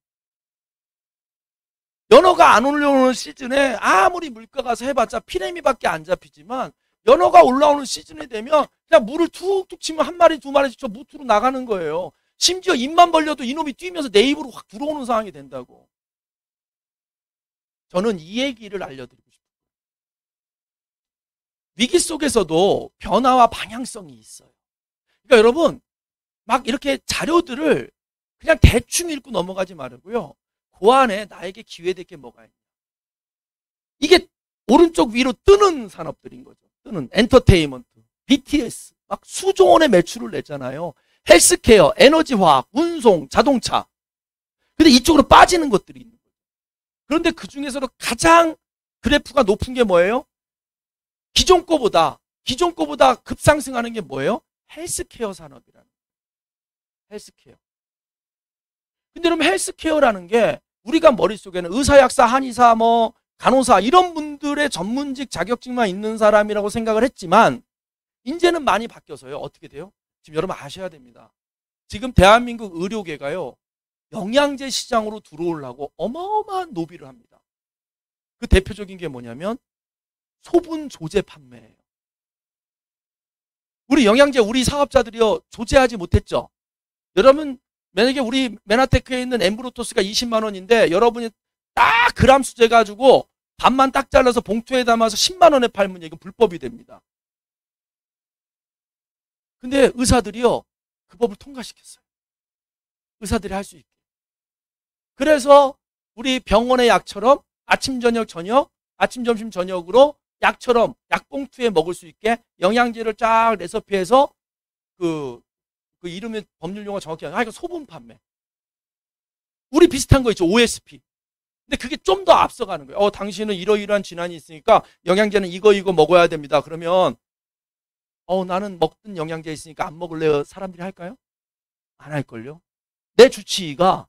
연어가 안 올라오는 시즌에 아무리 물가 가서 해봤자 피레미밖에 안 잡히지만 연어가 올라오는 시즌이 되면 그냥 물을 툭툭 치면 한 마리 두 마리씩 저 무트로 나가는 거예요. 심지어 입만 벌려도 이놈이 뛰면서 내 입으로 확 들어오는 상황이 된다고. 저는 이 얘기를 알려드리고 싶어요. 위기 속에서도 변화와 방향성이 있어요. 그러니까 여러분 막 이렇게 자료들을 그냥 대충 읽고 넘어가지 말고요. 그 안에 나에게 기회될 게 뭐가 있냐. 이게 오른쪽 위로 뜨는 산업들인 거죠. 뜨는 엔터테인먼트, BTS 막 수조 원의 매출을 냈잖아요. 헬스케어, 에너지화학, 운송, 자동차. 근데 이쪽으로 빠지는 것들이 있는 거예요. 그런데 그 중에서도 가장 그래프가 높은 게 뭐예요? 기존 거보다 급상승하는 게 뭐예요? 헬스케어 산업이라는 거예요. 헬스케어. 근데 그럼 헬스케어라는 게 우리가 머릿속에는 의사, 약사, 한의사, 뭐 간호사 이런 분들의 전문직 자격증만 있는 사람이라고 생각을 했지만 이제는 많이 바뀌어서요. 어떻게 돼요? 지금 여러분 아셔야 됩니다. 지금 대한민국 의료계가요. 영양제 시장으로 들어오려고 어마어마한 노비를 합니다. 그 대표적인 게 뭐냐면 소분 조제 판매예요. 우리 영양제 우리 사업자들이요. 조제하지 못했죠. 여러분 만약에 우리 메나테크에 있는 엠브로토스가 20만 원인데 여러분이 딱 그람 수제 가지고 반만 딱 잘라서 봉투에 담아서 10만 원에 팔면 이건 불법이 됩니다. 근데 의사들이요. 그 법을 통과시켰어요. 의사들이 할 수 있게. 그래서 우리 병원의 약처럼 아침, 저녁, 저녁, 아침, 점심, 저녁으로 약처럼 약봉투에 먹을 수 있게 영양제를 쫙 레시피해서 그 이름의 법률 용어 정확히 하니까 소분 판매. 우리 비슷한 거 있죠. OSP. 근데 그게 좀 더 앞서가는 거예요. 당신은 이러이러한 질환이 있으니까 영양제는 이거 먹어야 됩니다. 그러면 나는 먹던 영양제 있으니까 안 먹을래요. 사람들이 할까요? 안 할걸요. 내 주치의가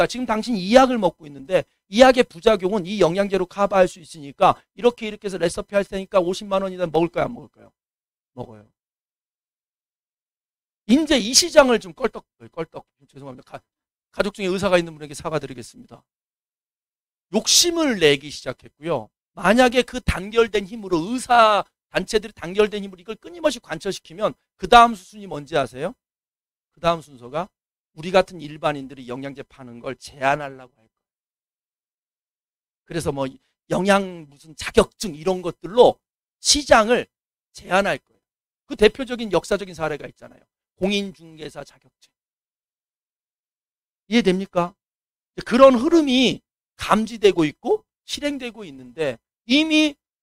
지금 당신 이 약을 먹고 있는데 이 약의 부작용은 이 영양제로 커버할 수 있으니까 이렇게 해서 레시피 할 테니까 50만 원이면 먹을까요? 안 먹을까요? 먹어요. 이제 이 시장을 좀 껄떡 죄송합니다. 가족 중에 의사가 있는 분에게 사과드리겠습니다. 욕심을 내기 시작했고요. 만약에 그 단결된 힘으로 의사 단체들이 단결된 힘으로 이걸 끊임없이 관철시키면 그 다음 수순이 뭔지 아세요? 그 다음 순서가 우리 같은 일반인들이 영양제 파는 걸 제한하려고 할 거예요. 그래서 뭐 영양 무슨 자격증 이런 것들로 시장을 제한할 거예요. 그 대표적인 역사적인 사례가 있잖아요. 공인중개사 자격증. 이해됩니까? 그런 흐름이 감지되고 있고 실행되고 있는데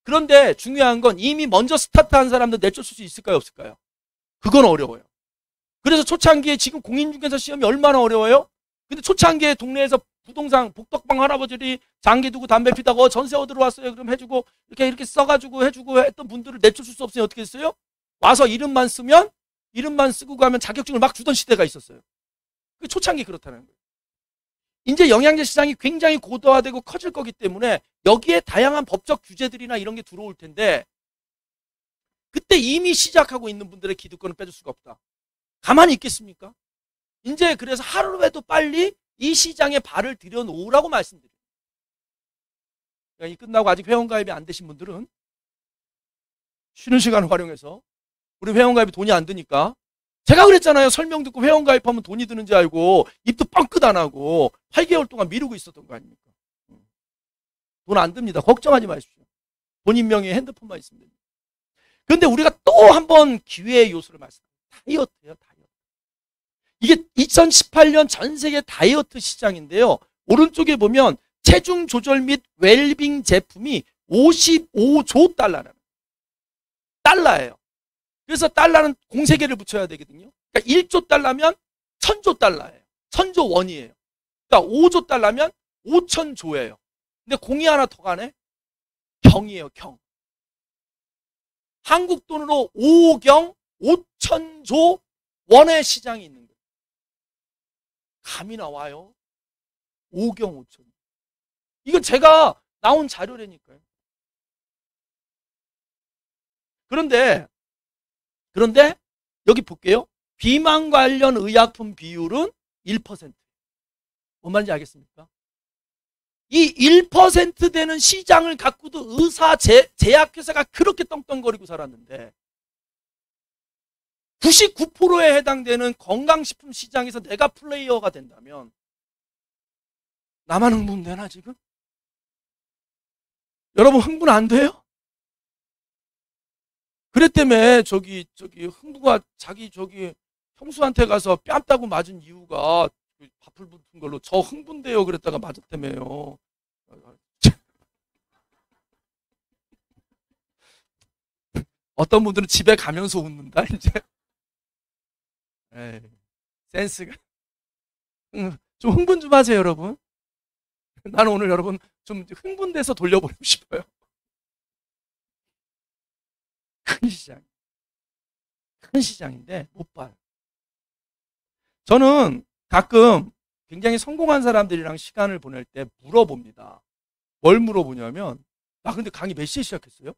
그런데 중요한 건 이미 먼저 스타트한 사람들 내쫓을 수 있을까요? 없을까요? 그건 어려워요. 그래서 초창기에 지금 공인중개사 시험이 얼마나 어려워요? 근데 초창기에 동네에서 부동산 복덕방 할아버지들이 장기 두고 담배 피다가 전세 얻으러 왔어요. 그럼 해주고 이렇게 써가지고 해주고 했던 분들을 내쫓을 수 없으니 어떻게 했어요? 와서 이름만 쓰고 가면 자격증을 막 주던 시대가 있었어요. 그 초창기 그렇다는 거예요. 이제 영양제 시장이 굉장히 고도화되고 커질 거기 때문에 여기에 다양한 법적 규제들이나 이런 게 들어올 텐데 그때 이미 시작하고 있는 분들의 기득권을 빼줄 수가 없다. 가만히 있겠습니까? 이제 그래서 하루라도 빨리 이 시장에 발을 들여놓으라고 말씀드려요. 이 끝나고 아직 회원가입이 안 되신 분들은 쉬는 시간을 활용해서 우리 회원가입이 돈이 안 드니까 제가 그랬잖아요. 설명 듣고 회원가입하면 돈이 드는지 알고 입도 뻥끗 안 하고 8개월 동안 미루고 있었던 거 아닙니까? 돈 안 듭니다. 걱정하지 마십시오. 본인 명의의 핸드폰만 있으면 됩니다. 그런데 우리가 또 한 번 기회의 요소를 말씀드립니다. 다이어트예요. 다이어트. 이게 2018년 전 세계 다이어트 시장인데요. 오른쪽에 보면 체중 조절 및 웰빙 제품이 55조 달러예요. 그래서 달러는 공세개를 붙여야 되거든요. 그러니까 1조 달러면 1000조 달러예요. 1000조 원이에요. 그러니까 5조 달러면 5000조예요. 근데 공이 하나 더 가네? 경이에요, 경. 한국 돈으로 5경 5000조 원의 시장이 있는 거예요. 감이 나와요. 5경 5천. 이건 제가 나온 자료라니까요. 그런데 여기 볼게요. 비만 관련 의약품 비율은 1%. 뭔 말인지 알겠습니까? 이 1% 되는 시장을 갖고도 제약회사가 그렇게 떵떵거리고 살았는데 99%에 해당되는 건강식품 시장에서 내가 플레이어가 된다면 나만 흥분되나 지금? 여러분 흥분 안 돼요? 그랬다며 흥부가 자기 형수한테 가서 뺨 따고 맞은 이유가 밥풀 붙은 걸로 저 흥분돼요 그랬다가 맞았다며요. 어떤 분들은 집에 가면서 웃는다 이제. 에이, 센스가. 좀 흥분 좀 하세요 여러분. 나는 오늘 여러분 좀 흥분돼서 돌려보내고 싶어요. 큰 시장인데 못 봐요. 저는 가끔 굉장히 성공한 사람들이랑 시간을 보낼 때 물어봅니다. 뭘 물어보냐면, 근데 강의 몇 시에 시작했어요?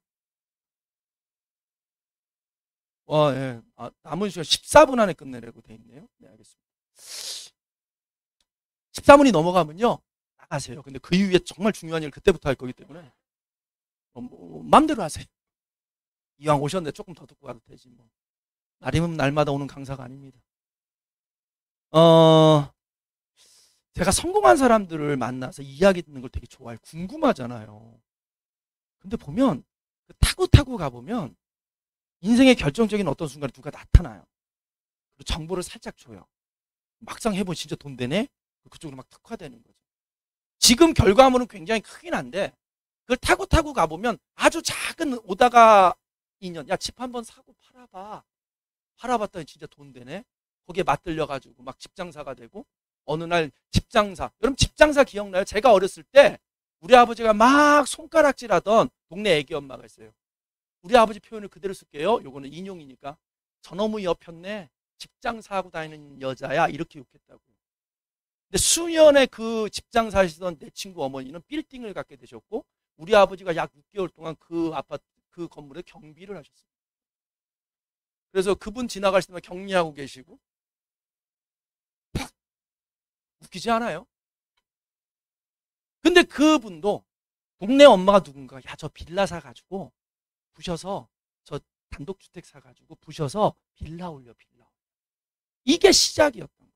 예. 남은 시간 14분 안에 끝내려고 돼 있네요. 네, 알겠습니다. 14분이 넘어가면요, 나가세요. 근데 그 이후에 정말 중요한 일 그때부터 할 거기 때문에, 마음대로 하세요. 이왕 오셨는데 조금 더 듣고 가도 되지, 뭐. 날이면 날마다 오는 강사가 아닙니다. 제가 성공한 사람들을 만나서 이야기 듣는 걸 되게 좋아해요. 궁금하잖아요. 근데 보면, 타고 가보면, 인생의 결정적인 어떤 순간에 누가 나타나요. 그리고 정보를 살짝 줘요. 막상 해보면 진짜 돈 되네? 그쪽으로 막 특화되는 거죠. 지금 결과물은 굉장히 크긴 한데, 그걸 타고 가보면 아주 작은 오다가 인연, 야, 집 한번 사고 팔아봐. 팔아봤더니 진짜 돈 되네? 거기에 맞들려가지고 막 집장사가 되고, 어느 날 집장사. 여러분 집장사 기억나요? 제가 어렸을 때 우리 아버지가 막 손가락질하던 동네 애기 엄마가 있어요. 우리 아버지 표현을 그대로 쓸게요. 요거는 인용이니까. 저놈의 옆였네. 집장사하고 다니는 여자야. 이렇게 욕했다고. 근데 수년에 그 집장사 하시던 내 친구 어머니는 빌딩을 갖게 되셨고, 우리 아버지가 약 6개월 동안 그 아파트, 그 건물에 경비를 하셨어요. 그래서 그분 지나갈 때마다 격리하고 계시고, 웃기지 않아요? 근데 그분도 동네 엄마가 누군가, 야, 저 빌라 사가지고 부셔서, 저 단독주택 사가지고 부셔서 빌라 올려. 이게 시작이었던 거예요.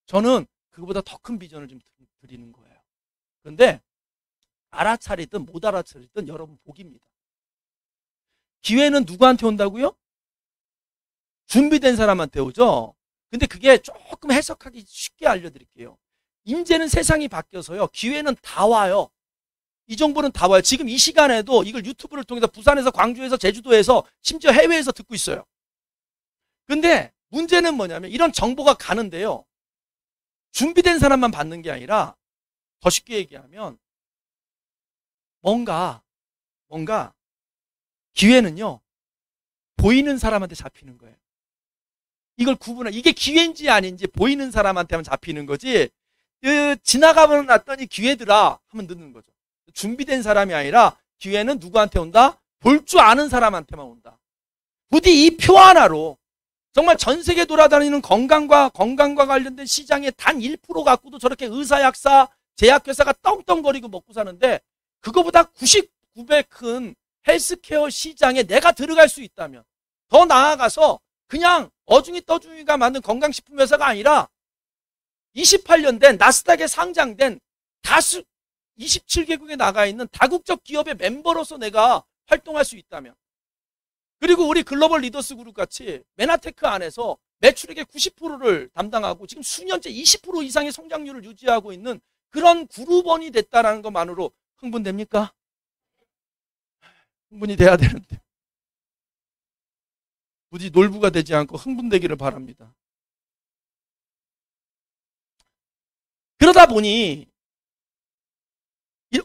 저는 그거보다 더 큰 비전을 좀 드리는 거예요. 그런데 알아차리든 못 알아차리든 여러분 복입니다. 기회는 누구한테 온다고요? 준비된 사람한테 오죠? 근데 그게 조금 해석하기 쉽게 알려드릴게요. 이제는 세상이 바뀌어서요, 기회는 다 와요. 이 정보는 다 와요. 지금 이 시간에도 이걸 유튜브를 통해서 부산에서, 광주에서, 제주도에서, 심지어 해외에서 듣고 있어요. 근데 문제는 뭐냐면 이런 정보가 가는데요, 준비된 사람만 받는 게 아니라 더 쉽게 얘기하면 뭔가 기회는요, 보이는 사람한테 잡히는 거예요. 이걸 이게 기회인지 아닌지 보이는 사람한테만 잡히는 거지, 지나가고 났더니 기회더라 하면 늦는 거죠. 준비된 사람이 아니라 기회는 누구한테 온다? 볼 줄 아는 사람한테만 온다. 부디 이 표 하나로 정말 전 세계 돌아다니는 건강과 관련된 시장의 단 1% 갖고도 저렇게 의사약사, 제약회사가 떵떵거리고 먹고 사는데, 그거보다 99배 큰 헬스케어 시장에 내가 들어갈 수 있다면, 더 나아가서 그냥 어중이 떠중이가 만든 건강식품 회사가 아니라 28년 된 나스닥에 상장된 27개국에 나가 있는 다국적 기업의 멤버로서 내가 활동할 수 있다면, 그리고 우리 글로벌 리더스 그룹 같이 메나테크 안에서 매출액의 90%를 담당하고 지금 수년째 20% 이상의 성장률을 유지하고 있는 그런 그룹원이 됐다는 것만으로 흥분됩니까? 흥분이 돼야 되는데 부디 놀부가 되지 않고 흥분되기를 바랍니다. 그러다 보니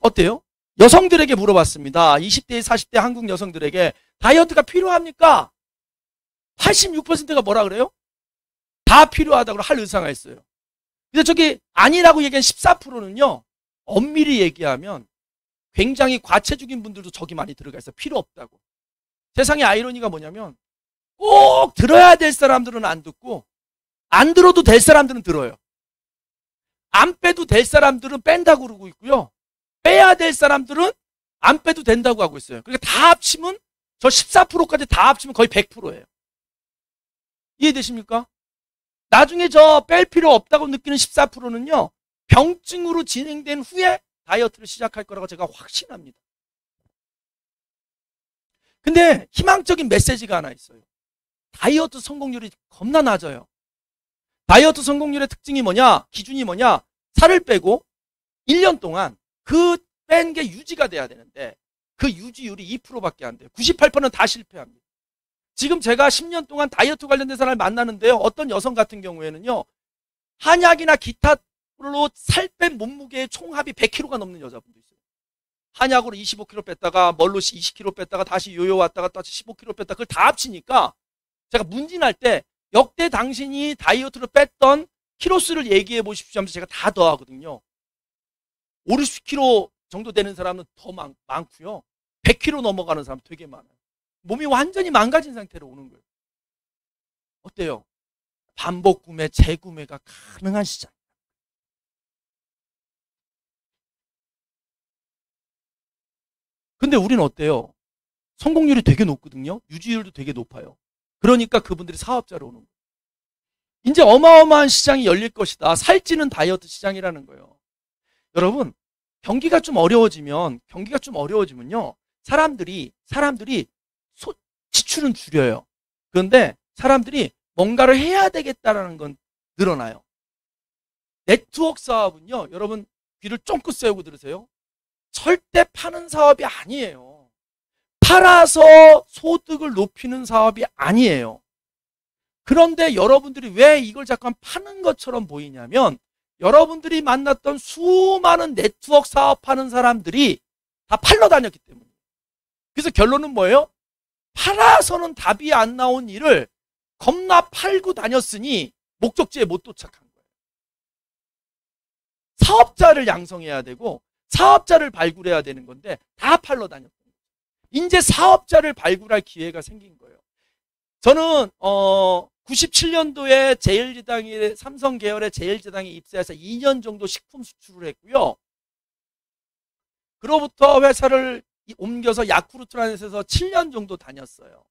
어때요? 여성들에게 물어봤습니다. 20대, 40대 한국 여성들에게 다이어트가 필요합니까? 86%가 뭐라 그래요? 다 필요하다고 할 의사가 있어요. 근데 저기 아니라고 얘기한 14%는요, 엄밀히 얘기하면 굉장히 과체중인 분들도 저기 많이 들어가 있어. 필요 없다고. 세상의 아이러니가 뭐냐면 꼭 들어야 될 사람들은 안 듣고 안 들어도 될 사람들은 들어요. 안 빼도 될 사람들은 뺀다고 그러고 있고요. 빼야 될 사람들은 안 빼도 된다고 하고 있어요. 그러니까 다 합치면 저 14%까지 다 합치면 거의 100%예요. 이해되십니까? 나중에 저 뺄 필요 없다고 느끼는 14%는요. 병증으로 진행된 후에 다이어트를 시작할 거라고 제가 확신합니다. 근데 희망적인 메시지가 하나 있어요. 다이어트 성공률이 겁나 낮아요. 다이어트 성공률의 특징이 뭐냐? 기준이 뭐냐? 살을 빼고 1년 동안 그 뺀 게 유지가 돼야 되는데 그 유지율이 2%밖에 안 돼요. 98%는 다 실패합니다. 지금 제가 10년 동안 다이어트 관련된 사람을 만나는데요. 어떤 여성 같은 경우에는요. 한약이나 기타로 살 뺀 몸무게의 총합이 100kg가 넘는 여자분도 있어요. 한약으로 25kg 뺐다가 멀로 20kg 뺐다가 다시 요요 왔다가 다시 15kg 뺐다가 그걸 다 합치니까 제가 문진할 때 역대 당신이 다이어트로 뺐던 키로수를 얘기해 보십시오 하면서 제가 다 더하거든요. 5, 60kg 정도 되는 사람은 더 많고요. 100kg 넘어가는 사람 되게 많아요. 몸이 완전히 망가진 상태로 오는 거예요. 어때요? 반복 구매, 재구매가 가능한 시장. 근데 우리는 어때요? 성공률이 되게 높거든요. 유지율도 되게 높아요. 그러니까 그분들이 사업자로 오는 거예요. 이제 어마어마한 시장이 열릴 것이다. 살찌는 다이어트 시장이라는 거예요. 여러분, 경기가 좀 어려워지면요. 사람들이 지출은 줄여요. 그런데 사람들이 뭔가를 해야 되겠다라는 건 늘어나요. 네트워크 사업은요. 여러분 귀를 쫑긋 세우고 들으세요. 절대 파는 사업이 아니에요. 팔아서 소득을 높이는 사업이 아니에요. 그런데 여러분들이 왜 이걸 잠깐 파는 것처럼 보이냐면 여러분들이 만났던 수많은 네트워크 사업하는 사람들이 다 팔러 다녔기 때문이에요. 그래서 결론은 뭐예요? 팔아서는 답이 안 나온 일을 겁나 팔고 다녔으니 목적지에 못 도착한 거예요. 사업자를 양성해야 되고 사업자를 발굴해야 되는 건데 다 팔러 다녔던 거예요. 이제 사업자를 발굴할 기회가 생긴 거예요. 저는 97년도에 제일제당이 삼성 계열의 제일제당에 입사해서 2년 정도 식품 수출을 했고요. 그로부터 회사를 옮겨서 야쿠르트라는 데서 7년 정도 다녔어요.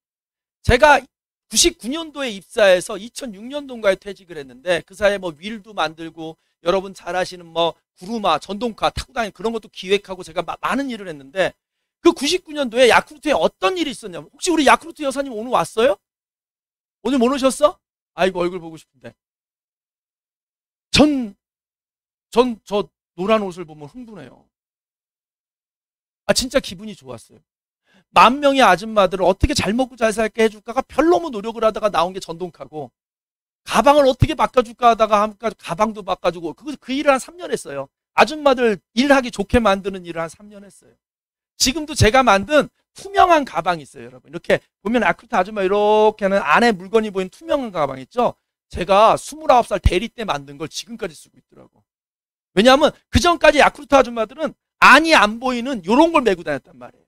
제가 99년도에 입사해서 2006년도인가에 퇴직을 했는데 그 사이에 뭐 윌도 만들고 여러분 잘 아시는 뭐 구루마, 전동카 타고 다니는 그런 것도 기획하고 제가 많은 일을 했는데 그 99년도에 야쿠르트에 어떤 일이 있었냐면 혹시 우리 야쿠르트 여사님 오늘 왔어요? 오늘 못 오셨어? 아이고 얼굴 보고 싶은데 전 저 노란 옷을 보면 흥분해요. 아 진짜 기분이 좋았어요. 10,000명의 아줌마들을 어떻게 잘 먹고 잘 살게 해줄까가 별 너무 노력을 하다가 나온 게 전동카고 가방을 어떻게 바꿔줄까 하다가 가방도 바꿔주고 그 일을 한 3년 했어요. 아줌마들 일하기 좋게 만드는 일을 한 3년 했어요. 지금도 제가 만든 투명한 가방이 있어요, 여러분. 이렇게 보면 야쿠르트 아줌마 이렇게 하는 안에 물건이 보이는 투명한 가방 있죠? 제가 29살 대리 때 만든 걸 지금까지 쓰고 있더라고. 왜냐하면 그 전까지 야쿠르트 아줌마들은 안이 안 보이는 요런 걸 메고 다녔단 말이에요.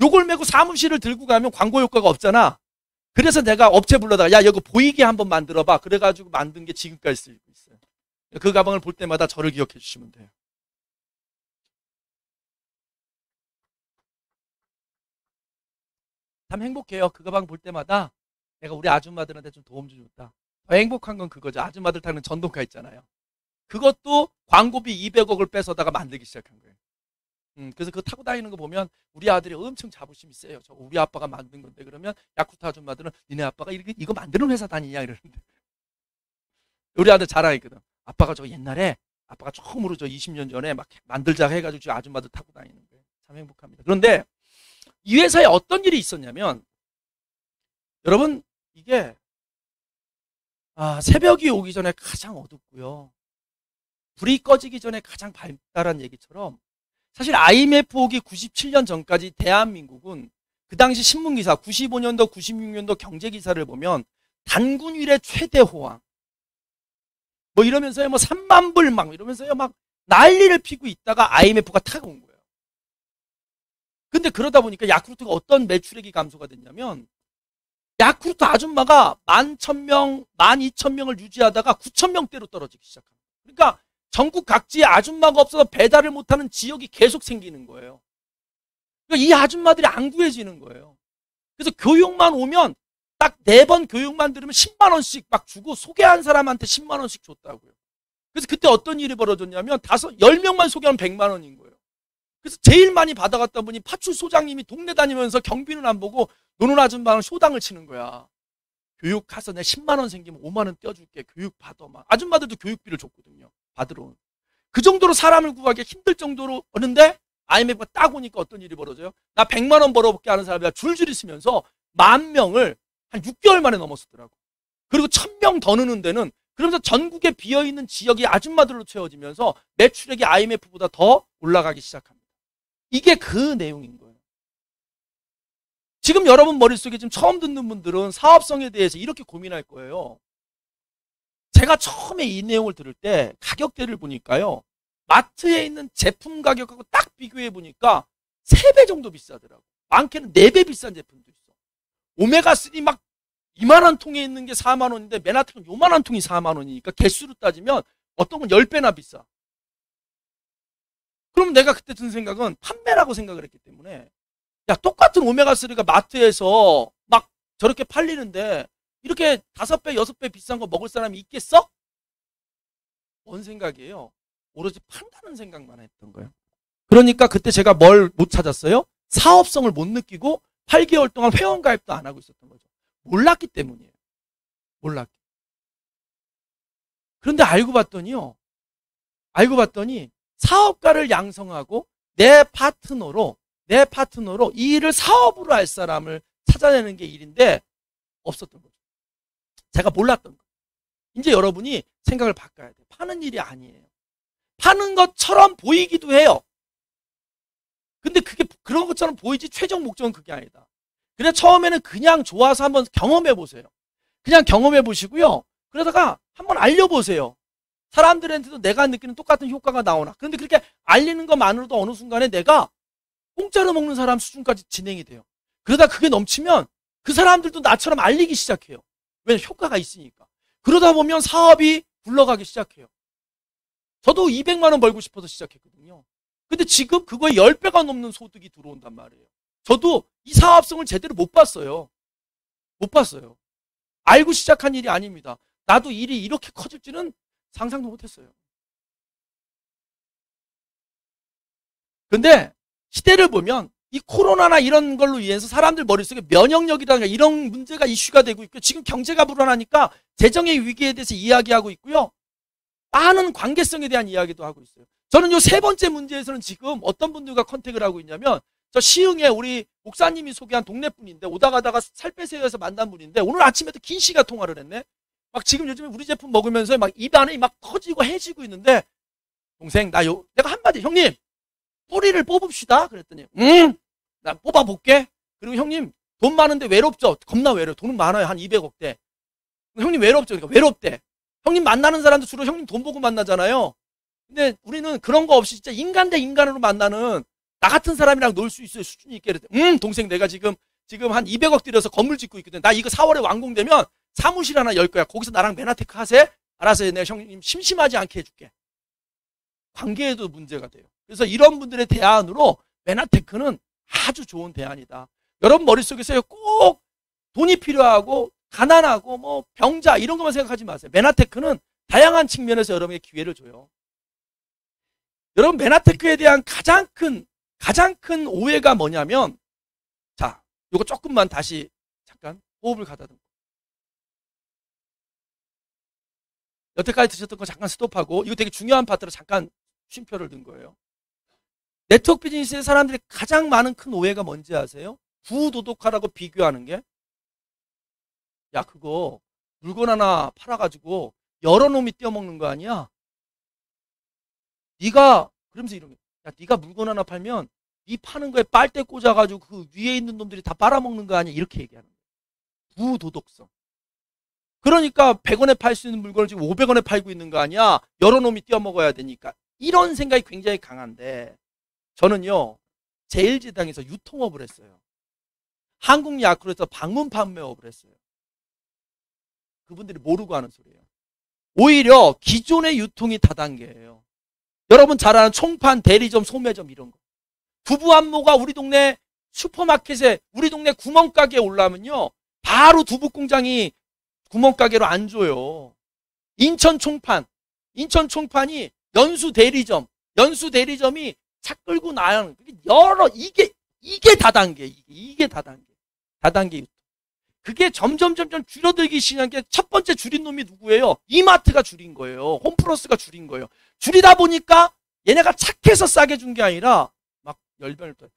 요걸 메고 사무실을 들고 가면 광고 효과가 없잖아. 그래서 내가 업체 불러다가 야 이거 보이게 한번 만들어봐. 그래가지고 만든 게 지금까지 쓰고 있어요. 그 가방을 볼 때마다 저를 기억해 주시면 돼요. 참 행복해요. 그 가방 볼 때마다 내가 우리 아줌마들한테 좀 도움 좀 줬다. 더 행복한 건 그거죠. 아줌마들 타는 전동카 있잖아요. 그것도 광고비 200억을 뺏어다가 만들기 시작한 거예요. 그래서 그거 타고 다니는 거 보면 우리 아들이 엄청 자부심이 세요. 저 우리 아빠가 만든 건데 그러면 야쿠르트 아줌마들은 니네 아빠가 이거 만드는 회사 다니냐 이러는데 우리 아들 자랑했거든. 아빠가 저 옛날에 아빠가 처음으로 저 20년 전에 막 만들자 해가지고 지금 아줌마들 타고 다니는 거예요. 참 행복합니다. 그런데 이 회사에 어떤 일이 있었냐면 여러분 이게 새벽이 오기 전에 가장 어둡고요. 불이 꺼지기 전에 가장 밝다란 얘기처럼 사실 IMF 오기 97년 전까지 대한민국은 그 당시 신문기사 95년도 96년도 경제기사를 보면 단군 일의 최대 호황 뭐 이러면서요 뭐 3만 불 막 이러면서요 막 난리를 피고 있다가 IMF가 탁 온 거예요. 근데 그러다 보니까 야쿠르트가 어떤 매출액이 감소가 됐냐면 야쿠르트 아줌마가 11,000명, 12,000명을 유지하다가 9,000명대로 떨어지기 시작합니다. 그러니까 전국 각지에 아줌마가 없어서 배달을 못하는 지역이 계속 생기는 거예요. 그러니까 이 아줌마들이 안 구해지는 거예요. 그래서 교육만 오면 딱 4번 교육만 들으면 10만 원씩 막 주고 소개한 사람한테 10만 원씩 줬다고요. 그래서 그때 어떤 일이 벌어졌냐면 10명만 소개하면 100만 원인 거예요. 그래서 제일 많이 받아갔다 보니 파출소장님이 동네 다니면서 경비는 안 보고 노는 아줌마는 쇼당을 치는 거야. 교육 가서 내 10만 원 생기면 5만 원 떼어줄게. 교육 받아. 막 아줌마들도 교육비를 줬거든요. 받으러. 그 정도로 사람을 구하기 힘들 정도로 오는데 IMF가 딱 오니까 어떤 일이 벌어져요? 나 100만 원 벌어볼게 하는 사람이 줄줄이 쓰면서 10,000명을 한 6개월 만에 넘었었더라고. 그리고 1,000명 더 느는 데는 그러면서 전국에 비어있는 지역이 아줌마들로 채워지면서 매출액이 IMF보다 더 올라가기 시작합니다. 이게 그 내용인 거예요. 지금 여러분 머릿속에 지금 처음 듣는 분들은 사업성에 대해서 이렇게 고민할 거예요. 제가 처음에 이 내용을 들을 때 가격대를 보니까요. 마트에 있는 제품 가격하고 딱 비교해 보니까 3배 정도 비싸더라고. 많게는 4배 비싼 제품도 있어. 오메가3 막 이만한 통에 있는 게 4만 원인데 맨하탄은 요만한 통이 4만 원이니까 개수로 따지면 어떤 건 10배나 비싸. 그럼 내가 그때 든 생각은 판매라고 생각을 했기 때문에 야 똑같은 오메가3가 마트에서 막 저렇게 팔리는데 이렇게 5배, 6배 비싼 거 먹을 사람이 있겠어? 뭔 생각이에요? 오로지 판다는 생각만 했던 거예요. 그러니까 그때 제가 뭘 못 찾았어요? 사업성을 못 느끼고 8개월 동안 회원가입도 안 하고 있었던 거죠. 몰랐기 때문이에요. 몰랐기. 그런데 알고 봤더니 사업가를 양성하고 내 파트너로 이 일을 사업으로 할 사람을 찾아내는 게 일인데 없었던 거죠. 제가 몰랐던 거예요. 이제 여러분이 생각을 바꿔야 돼요. 파는 일이 아니에요. 파는 것처럼 보이기도 해요. 근데 그게 그런 것처럼 보이지 최종 목적은 그게 아니다. 그래서 처음에는 그냥 좋아서 한번 경험해 보세요. 그냥 경험해 보시고요. 그러다가 한번 알려보세요. 사람들한테도 내가 느끼는 똑같은 효과가 나오나. 그런데 그렇게 알리는 것만으로도 어느 순간에 내가 공짜로 먹는 사람 수준까지 진행이 돼요. 그러다 그게 넘치면 그 사람들도 나처럼 알리기 시작해요. 왜냐면 효과가 있으니까. 그러다 보면 사업이 굴러가기 시작해요. 저도 200만 원 벌고 싶어서 시작했거든요. 근데 지금 그거에 10배가 넘는 소득이 들어온단 말이에요. 저도 이 사업성을 제대로 못 봤어요. 알고 시작한 일이 아닙니다. 나도 일이 이렇게 커질지는 상상도 못했어요. 근데 시대를 보면 이 코로나나 이런 걸로 인해서 사람들 머릿속에 면역력이라든가 이런 문제가 이슈가 되고 있고 지금 경제가 불안하니까 재정의 위기에 대해서 이야기하고 있고요. 많은 관계성에 대한 이야기도 하고 있어요. 저는 요 3번째 문제에서는 지금 어떤 분들과 컨택을 하고 있냐면 저 시흥에 우리 목사님이 소개한 동네 분인데 오다 가다가 살 빼세요 해서 만난 분인데 오늘 아침에도 긴 시간 통화를 했네. 막 지금 요즘에 우리 제품 먹으면서 막 입 안에 막 터지고 해지고 있는데 동생 내가 한마디 형님 뿌리를 뽑읍시다 그랬더니 나 뽑아볼게. 그리고 형님 돈 많은데 외롭죠? 겁나 외로워. 돈은 많아요. 한 200억대. 형님 외롭죠? 그러니까 외롭대. 형님 만나는 사람도 주로 형님 돈 보고 만나잖아요. 근데 우리는 그런 거 없이 진짜 인간 대 인간으로 만나는 나 같은 사람이랑 놀 수 있어요. 수준이 있게. 동생 내가 지금 한 200억 들여서 건물 짓고 있거든. 나 이거 4월에 완공되면 사무실 하나 열 거야. 거기서 나랑 메나테크 하세요. 알아서 해. 내가 형님 심심하지 않게 해줄게. 관계에도 문제가 돼요. 그래서 이런 분들의 대안으로 메나테크는 아주 좋은 대안이다. 여러분 머릿속에서 꼭 돈이 필요하고 가난하고 뭐 병자 이런 것만 생각하지 마세요. 메나테크는 다양한 측면에서 여러분에게 기회를 줘요. 여러분 메나테크에 대한 가장 큰 오해가 뭐냐면 자, 요거 조금만 다시 잠깐 호흡을 가다듬고 여태까지 드셨던 거 잠깐 스톱하고 이거 되게 중요한 파트로 잠깐 쉼표를 든 거예요. 네트워크 비즈니스의 사람들이 가장 많은 큰 오해가 뭔지 아세요? 부도덕하라고 비교하는 게 야 그거 물건 하나 팔아가지고 여러 놈이 떼어먹는 거 아니야? 네가 그러면서 이런 게 야 네가 물건 하나 팔면 네 파는 거에 빨대 꽂아가지고 그 위에 있는 놈들이 다 빨아먹는 거 아니야? 이렇게 얘기하는 거예요. 부도덕성. 그러니까 100원에 팔 수 있는 물건을 지금 500원에 팔고 있는 거 아니야? 여러 놈이 떼어먹어야 되니까. 이런 생각이 굉장히 강한데 저는요 제일제당에서 유통업을 했어요. 한국야쿠르트에서 방문 판매업을 했어요. 그분들이 모르고 하는 소리예요. 오히려 기존의 유통이 다단계예요. 여러분 잘 아는 총판, 대리점, 소매점 이런 거. 두부 안모가 우리 동네 슈퍼마켓에 우리 동네 구멍가게에 올라오면요 바로 두부 공장이 구멍가게로 안 줘요. 인천 총판이 연수 대리점이 차 끌고 나요. 이게 다단계, 다단계 유통. 그게 점점 줄어들기 시작한 게 첫 번째 줄인 놈이 누구예요? 이마트가 줄인 거예요. 홈플러스가 줄인 거예요. 줄이다 보니까 얘네가 착해서 싸게 준 게 아니라 막 열변을 떠요.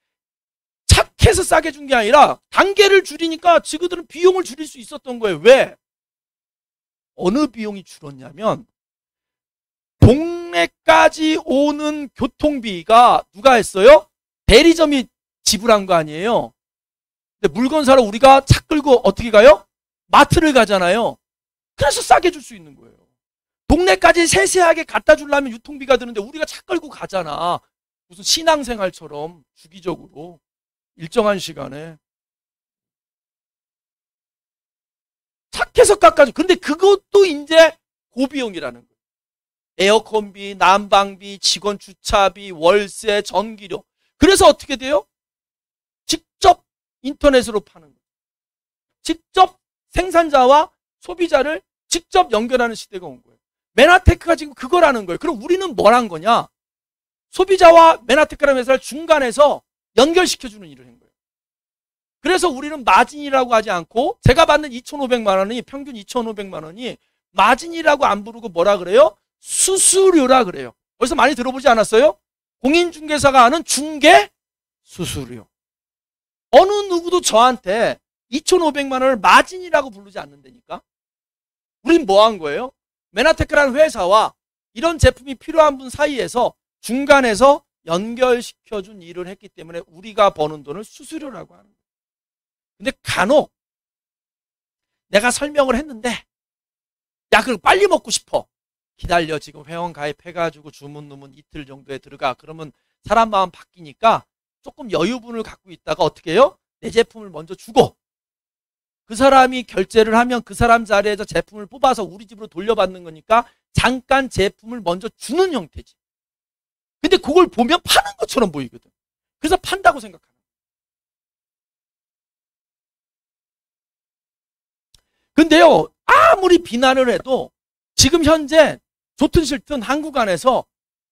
착해서 싸게 준 게 아니라 단계를 줄이니까 지그들은 비용을 줄일 수 있었던 거예요. 왜? 어느 비용이 줄었냐면 동네까지 오는 교통비가 누가 했어요? 대리점이 지불한 거 아니에요. 근데 물건 사러 우리가 차 끌고 어떻게 가요? 마트를 가잖아요. 그래서 싸게 줄 수 있는 거예요. 동네까지 세세하게 갖다 주려면 유통비가 드는데 우리가 차 끌고 가잖아. 무슨 신앙생활처럼 주기적으로 일정한 시간에 착해서 깎아줘. 근데 그것도 이제 고비용이라는 거예요. 에어컨비, 난방비, 직원 주차비, 월세, 전기료. 그래서 어떻게 돼요? 직접 인터넷으로 파는 거예요. 직접 생산자와 소비자를 직접 연결하는 시대가 온 거예요. 메나테크가 지금 그걸 하는 거예요. 그럼 우리는 뭘 한 거냐? 소비자와 메나테크라는 회사를 중간에서 연결시켜주는 일을 한 거예요. 그래서 우리는 마진이라고 하지 않고 제가 받는 2,500만 원이 평균 2,500만 원이 마진이라고 안 부르고 뭐라 그래요? 수수료라 그래요. 어디서 많이 들어보지 않았어요? 공인중개사가 하는 중개 수수료. 어느 누구도 저한테 2,500만 원을 마진이라고 부르지 않는다니까. 우린 뭐 한 거예요? 메나테크라는 회사와 이런 제품이 필요한 분 사이에서 중간에서 연결시켜준 일을 했기 때문에 우리가 버는 돈을 수수료라고 하는 거예요. 근데 간혹 내가 설명을 했는데 야 그럼 빨리 먹고 싶어. 기다려 지금 회원 가입해가지고 주문 이틀 정도에 들어가. 그러면 사람 마음 바뀌니까 조금 여유분을 갖고 있다가 어떻게 해요? 내 제품을 먼저 주고 그 사람이 결제를 하면 그 사람 자리에서 제품을 뽑아서 우리 집으로 돌려받는 거니까 잠깐 제품을 먼저 주는 형태지. 근데 그걸 보면 파는 것처럼 보이거든. 그래서 판다고 생각하는 거야. 근데요 아무리 비난을 해도 지금 현재 좋든 싫든 한국 안에서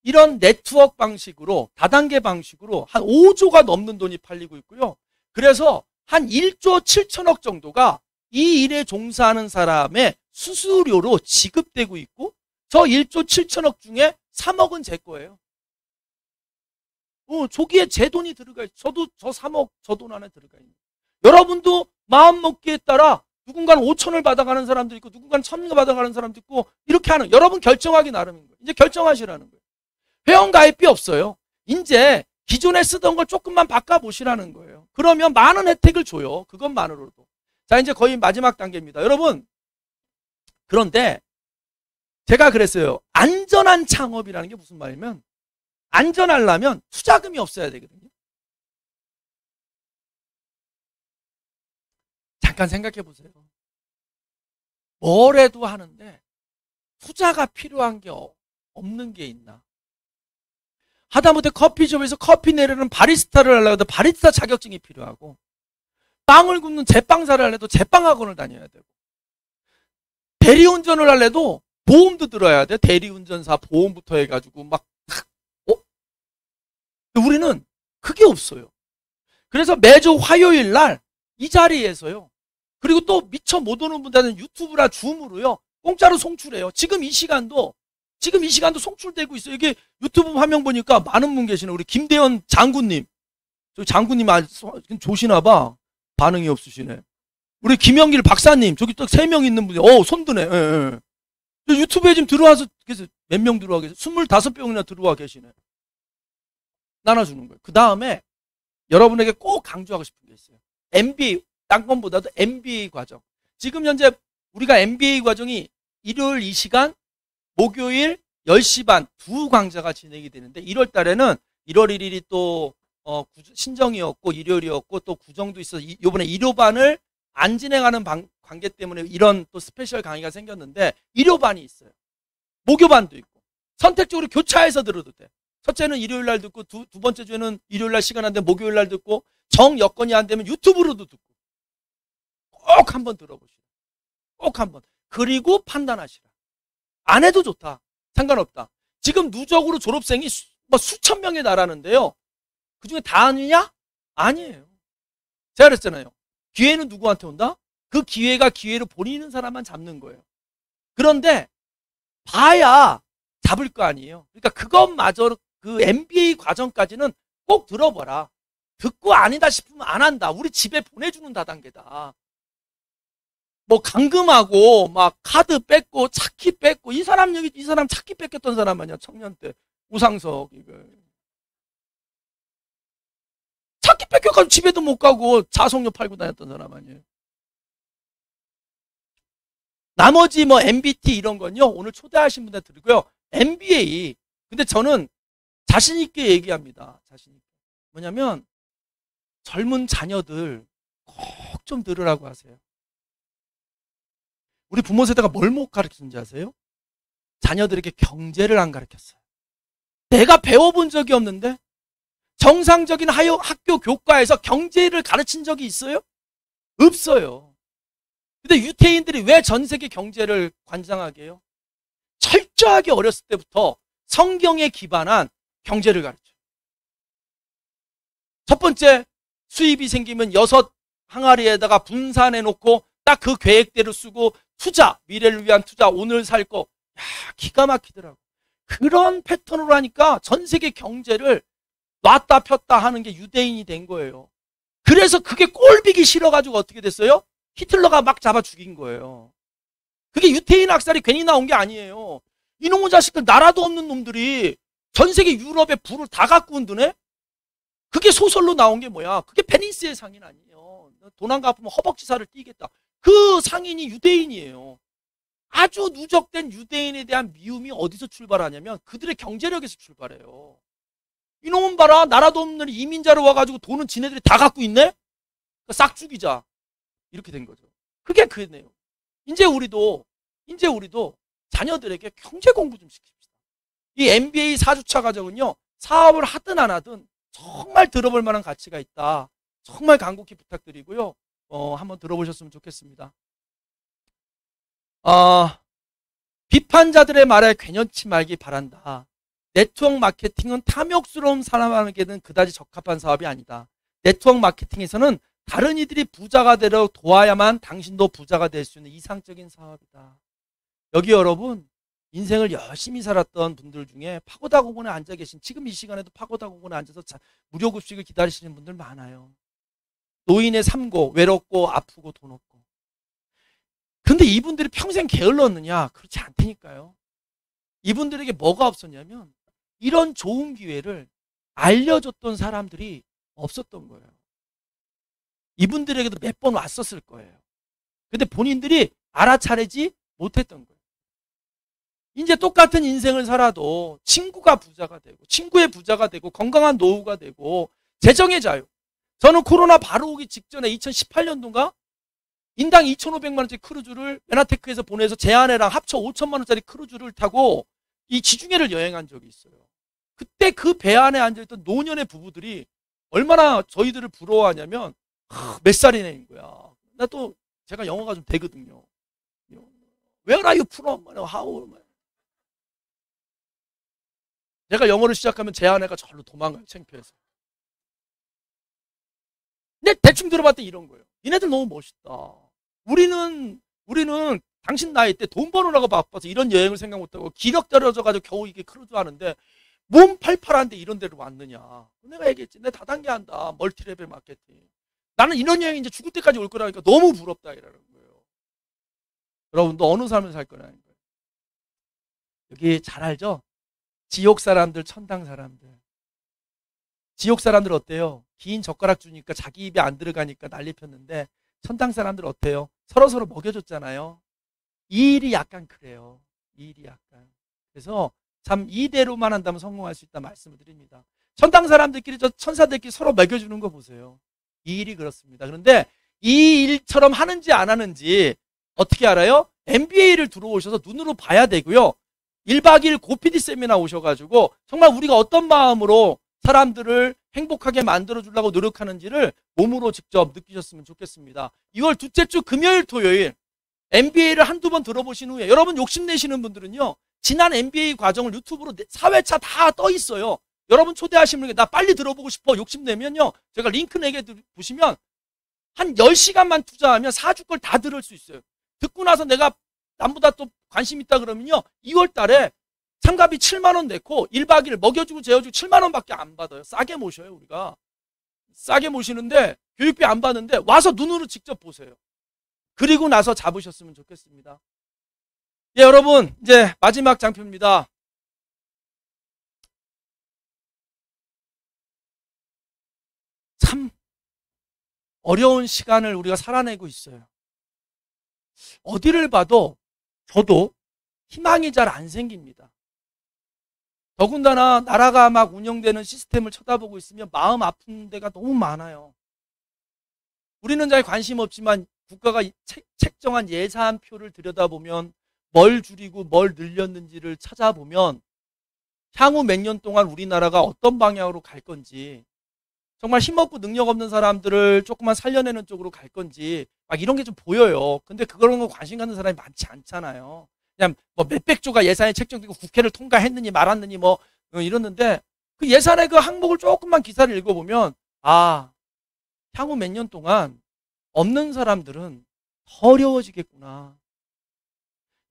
이런 네트워크 방식으로 다단계 방식으로 한 5조가 넘는 돈이 팔리고 있고요. 그래서 한 1조 7천억 정도가 이 일에 종사하는 사람의 수수료로 지급되고 있고 저 1조 7천억 중에 3억은 제 거예요. 저기에 제 돈이 들어가 있어요. 저도 저 3억 저 돈 안에 들어가 있는 거예요. 여러분도 마음먹기에 따라 누군가는 5천을 받아가는 사람도 있고 누군가는 1,000을 받아가는 사람도 있고 이렇게 하는 여러분 결정하기 나름인 거예요. 이제 결정하시라는 거예요. 회원가입비 없어요. 이제 기존에 쓰던 걸 조금만 바꿔보시라는 거예요. 그러면 많은 혜택을 줘요. 그것만으로도. 자 이제 거의 마지막 단계입니다. 여러분 그런데 제가 그랬어요. 안전한 창업이라는 게 무슨 말이면 안전하려면 투자금이 없어야 되거든요. 잠깐 생각해 보세요. 뭘 해도 하는데 투자가 필요한 게 없는 게 있나? 하다못해 커피숍에서 커피 내리는 바리스타를 하려고 해도 바리스타 자격증이 필요하고 빵을 굽는 제빵사를 하려도 제빵학원을 다녀야 되고 대리운전을 하려도 보험도 들어야 돼. 대리운전사 보험부터 해가지고 막 우리는 그게 없어요. 그래서 매주 화요일 날 이 자리에서요. 그리고 또 미처 못 오는 분들은 유튜브나 줌으로요. 공짜로 송출해요. 지금 이 시간도 송출되고 있어요. 이게 유튜브 화면 보니까 많은 분 계시네. 우리 김대현 장군님. 저기 장군님 조시나 봐. 반응이 없으시네. 우리 김영길 박사님. 저기 딱 3명 있는 분이. 손드네. 예. 유튜브에 지금 들어와서 계세요. 몇 명 들어와 계세요? 25명이나 들어와 계시네. 나눠주는 거예요. 그 다음에 여러분에게 꼭 강조하고 싶은 게 있어요. MBA, 딴 건보다도 MBA 과정. 지금 현재 우리가 MBA 과정이 일요일 이 시간, 목요일 10시 반 두 강좌가 진행이 되는데 1월 달에는 1월 1일이 또 신정이었고 일요일이었고 또 구정도 있어서 이번에 일요반을 안 진행하는 관계 때문에 이런 또 스페셜 강의가 생겼는데 일요반이 있어요. 목요반도 있고 선택적으로 교차해서 들어도 돼. 첫째는 일요일 날 듣고 두 번째 주에는 일요일 날 시간 안 되면 목요일 날 듣고 정 여건이 안 되면 유튜브로도 듣고 꼭 한번 들어보시라. 꼭 한번. 그리고 판단하시라. 안 해도 좋다. 상관없다. 지금 누적으로 졸업생이 수천 명에 달하는데요. 그중에 다 아니냐? 아니에요. 제가 그랬잖아요. 기회는 누구한테 온다? 그 기회가 기회로 보이는 사람만 잡는 거예요. 그런데 봐야 잡을 거 아니에요. 그러니까 그것마저 그 MBA 과정까지는 꼭 들어봐라. 듣고 아니다 싶으면 안 한다. 우리 집에 보내주는 다단계다. 뭐 감금하고 막 카드 뺏고 차키 뺏고 이 사람 차키 뺏겼던 사람 아니야. 청년 때 우상석 이거 차키 뺏겨가지고 집에도 못 가고 자석료 팔고 다녔던 사람 아니에요. 나머지 뭐 MBT 이런 건요 오늘 초대하신 분들 드리고요. MBA 근데 저는 자신 있게 얘기합니다. 자신 있게 뭐냐면 젊은 자녀들 꼭 좀 들으라고 하세요. 우리 부모 세대가 뭘 못 가르치는지 아세요? 자녀들에게 경제를 안 가르쳤어요. 내가 배워본 적이 없는데 정상적인 학교 교과에서 경제를 가르친 적이 있어요? 없어요. 근데 유태인들이 왜 전 세계 경제를 관장하게 해요? 철저하게 어렸을 때부터 성경에 기반한 경제를 가르쳐요. 첫 번째 수입이 생기면 6 항아리에다가 분산해 놓고 딱 그 계획대로 쓰고 투자, 미래를 위한 투자, 오늘 살 거. 야, 기가 막히더라고. 그런 패턴으로 하니까 전 세계 경제를 놨다 폈다 하는 게 유대인이 된 거예요. 그래서 그게 꼴비기 싫어가지고 어떻게 됐어요? 히틀러가 막 잡아 죽인 거예요. 그게 유태인 학살이 괜히 나온 게 아니에요. 이놈의 자식들 나라도 없는 놈들이 전 세계 유럽의 부를 다 갖고 온드네? 그게 소설로 나온 게 뭐야? 그게 베니스의 상인 아니에요. 돈 안 갚으면 허벅지살을 띄겠다. 그 상인이 유대인이에요. 아주 누적된 유대인에 대한 미움이 어디서 출발하냐면 그들의 경제력에서 출발해요. 이놈은 봐라. 나라도 없는 이민자로 와가지고 돈은 지네들이 다 갖고 있네? 싹 죽이자. 이렇게 된 거죠. 그게 그 내용. 이제 우리도 자녀들에게 경제 공부 좀 시킵시다. 이 MBA 4주차 과정은요. 사업을 하든 안 하든 정말 들어볼 만한 가치가 있다. 정말 간곡히 부탁드리고요. 한번 들어보셨으면 좋겠습니다. 비판자들의 말에 괜찮지 말기 바란다. 네트워크 마케팅은 탐욕스러운 사람에게는 그다지 적합한 사업이 아니다. 네트워크 마케팅에서는 다른 이들이 부자가 되려 도와야만 당신도 부자가 될 수 있는 이상적인 사업이다. 여기 여러분 인생을 열심히 살았던 분들 중에 파고다 공원에 앉아 계신 지금 이 시간에도 파고다 공원에 앉아서 무료 급식을 기다리시는 분들 많아요. 노인의 삶고 외롭고 아프고 돈 없고. 근데 이분들이 평생 게을렀느냐? 그렇지 않다니까요. 이분들에게 뭐가 없었냐면 이런 좋은 기회를 알려줬던 사람들이 없었던 거예요. 이분들에게도 몇 번 왔었을 거예요. 근데 본인들이 알아차리지 못했던 거예요. 이제 똑같은 인생을 살아도 친구가 부자가 되고 친구의 부자가 되고 건강한 노후가 되고 재정의 자유. 저는 코로나 바로 오기 직전에 2018년도인가 인당 2,500만 원짜리 크루즈를 메나테크에서 보내서 제 아내랑 합쳐 5천만 원짜리 크루즈를 타고 이 지중해를 여행한 적이 있어요. 그때 그 배 안에 앉아있던 노년의 부부들이 얼마나 저희들을 부러워하냐면 몇 살이냐는 거야. 나 또 제가 영어가 좀 되거든요. Where are you from? How? 제가 영어를 시작하면 제 아내가 절로 도망가요. 창피해서. 근데 대충 들어봤더니 이런 거예요. 니네들 너무 멋있다. 우리는 당신 나이 때 돈 버느라고 바빠서 이런 여행을 생각 못하고 기력 떨어져가지고 겨우 이게 크루즈 하는데 몸 팔팔한데 이런 데로 왔느냐. 내가 얘기했지. 내 다단계 한다. 멀티레벨 마케팅. 나는 이런 여행 이제 죽을 때까지 올 거라니까 너무 부럽다 이러는 거예요. 여러분도 어느 삶을 살 거라는 거예요. 여기 잘 알죠? 지옥 사람들, 천당 사람들. 지옥 사람들 어때요? 긴 젓가락 주니까 자기 입에 안 들어가니까 난리 폈는데 천당 사람들 어때요? 서로서로 먹여줬잖아요. 이 일이 약간 그래요. 이 일이 약간. 그래서 참 이대로만 한다면 성공할 수 있다 말씀을 드립니다. 천당 사람들끼리 저 천사들끼리 서로 먹여주는 거 보세요. 이 일이 그렇습니다. 그런데 이 일처럼 하는지 안 하는지 어떻게 알아요? MBA를 들어오셔서 눈으로 봐야 되고요. 1박 2일 고PD 세미나 오셔가지고 정말 우리가 어떤 마음으로 사람들을 행복하게 만들어주려고 노력하는지를 몸으로 직접 느끼셨으면 좋겠습니다. 2월 둘째 주 금요일 토요일 MBA를 한두 번 들어보신 후에 여러분 욕심내시는 분들은요. 지난 MBA 과정을 유튜브로 4회차 다 떠 있어요. 여러분 초대하시는 분에게 나 빨리 들어보고 싶어 욕심내면요. 제가 링크 내게 보시면 한 10시간만 투자하면 4주 걸 다 들을 수 있어요. 듣고 나서 내가 남보다 또 관심 있다 그러면요. 2월 달에 참가비 7만 원 내고 1박 2일 먹여주고 재워주고 7만 원밖에 안 받아요. 싸게 모셔요 우리가. 싸게 모시는데 교육비 안 받는데 와서 눈으로 직접 보세요. 그리고 나서 잡으셨으면 좋겠습니다. 예, 여러분 이제 마지막 장표입니다. 참 어려운 시간을 우리가 살아내고 있어요. 어디를 봐도 저도 희망이 잘 안 생깁니다. 더군다나 나라가 막 운영되는 시스템을 쳐다보고 있으면 마음 아픈 데가 너무 많아요. 우리는 잘 관심 없지만 국가가 책정한 예산표를 들여다보면 뭘 줄이고 뭘 늘렸는지를 찾아보면 향후 몇 년 동안 우리나라가 어떤 방향으로 갈 건지 정말 힘없고 능력 없는 사람들을 조금만 살려내는 쪽으로 갈 건지 막 이런 게 좀 보여요. 근데 그런 거 관심 갖는 사람이 많지 않잖아요. 그냥 뭐 몇백 조가 예산이 책정되고 국회를 통과했느니 말았느니 뭐 이러는데 그 예산의 그 항목을 조금만 기사를 읽어보면 아 향후 몇 년 동안 없는 사람들은 더 어려워지겠구나.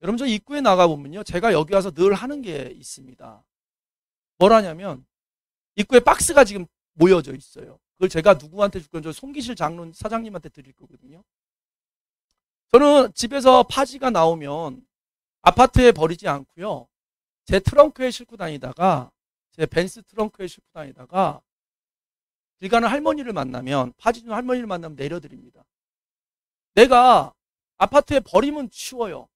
여러분 저 입구에 나가보면요. 제가 여기 와서 늘 하는 게 있습니다. 뭘 하냐면 입구에 박스가 지금 모여져 있어요. 그걸 제가 누구한테 줄 건지 송기실 장로님 사장님한테 드릴 거거든요. 저는 집에서 파지가 나오면 아파트에 버리지 않고요. 제 트렁크에 싣고 다니다가 제 벤츠 트렁크에 싣고 다니다가 길 가는 할머니를 만나면 파지 준 할머니를 만나면 내려드립니다. 내가 아파트에 버리면 치워요.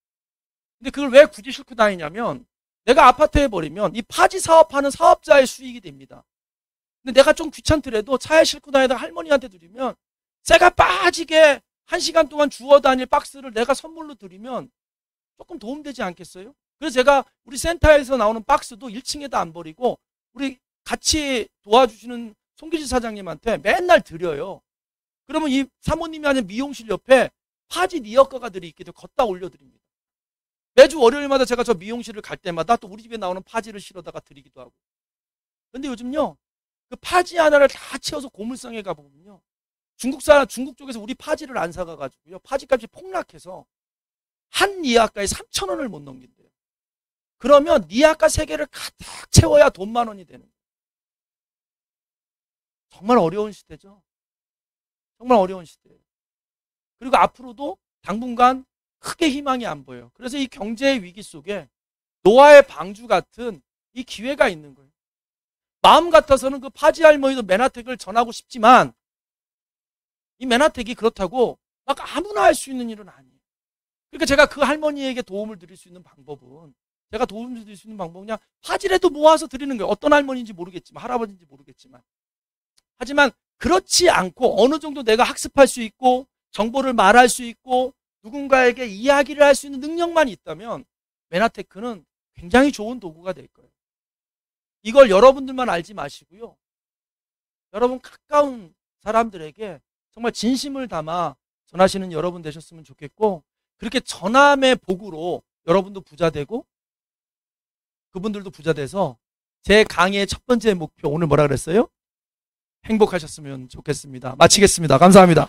근데 그걸 왜 굳이 싣고 다니냐면 내가 아파트에 버리면 이 파지 사업하는 사업자의 수익이 됩니다. 근데 내가 좀 귀찮더라도 차에 싣고 다니다가 할머니한테 드리면 쇠가 빠지게 1시간 동안 주워 다닐 박스를 내가 선물로 드리면 조금 도움되지 않겠어요? 그래서 제가 우리 센터에서 나오는 박스도 1층에다 안 버리고 우리 같이 도와주시는 송기지 사장님한테 맨날 드려요. 그러면 이 사모님이 하는 미용실 옆에 파지 리어커가들이 있기 때문에 걷다 올려드립니다. 매주 월요일마다 제가 저 미용실을 갈 때마다 또 우리 집에 나오는 파지를 실어다가 드리기도 하고. 근데 요즘요. 그 파지 하나를 다 채워서 고물상에 가보면요. 중국 쪽에서 우리 파지를 안 사가가지고요. 파지값이 폭락해서 한 니아가에 3,000원을 못 넘긴대요. 그러면 니아가 3개를 가득 채워야 돈 10,000원이 되는 거예요. 정말 어려운 시대죠. 정말 어려운 시대예요. 그리고 앞으로도 당분간 크게 희망이 안 보여요. 그래서 이 경제의 위기 속에 노아의 방주 같은 이 기회가 있는 거예요. 마음 같아서는 그 파지 할머니도 맨하텍을 전하고 싶지만 이 맨하텍이 그렇다고 막 아무나 할 수 있는 일은 아니에요. 그러니까 제가 그 할머니에게 도움을 드릴 수 있는 방법은 그냥 파지라도 모아서 드리는 거예요. 어떤 할머니인지 모르겠지만 할아버지인지 모르겠지만 하지만 그렇지 않고 어느 정도 내가 학습할 수 있고 정보를 말할 수 있고 누군가에게 이야기를 할 수 있는 능력만 있다면 맨하테크는 굉장히 좋은 도구가 될 거예요. 이걸 여러분들만 알지 마시고요. 여러분 가까운 사람들에게 정말 진심을 담아 전하시는 여러분 되셨으면 좋겠고 그렇게 전함의 복으로 여러분도 부자 되고 그분들도 부자 돼서 제 강의의 첫 번째 목표 오늘 뭐라 그랬어요? 행복하셨으면 좋겠습니다. 마치겠습니다. 감사합니다.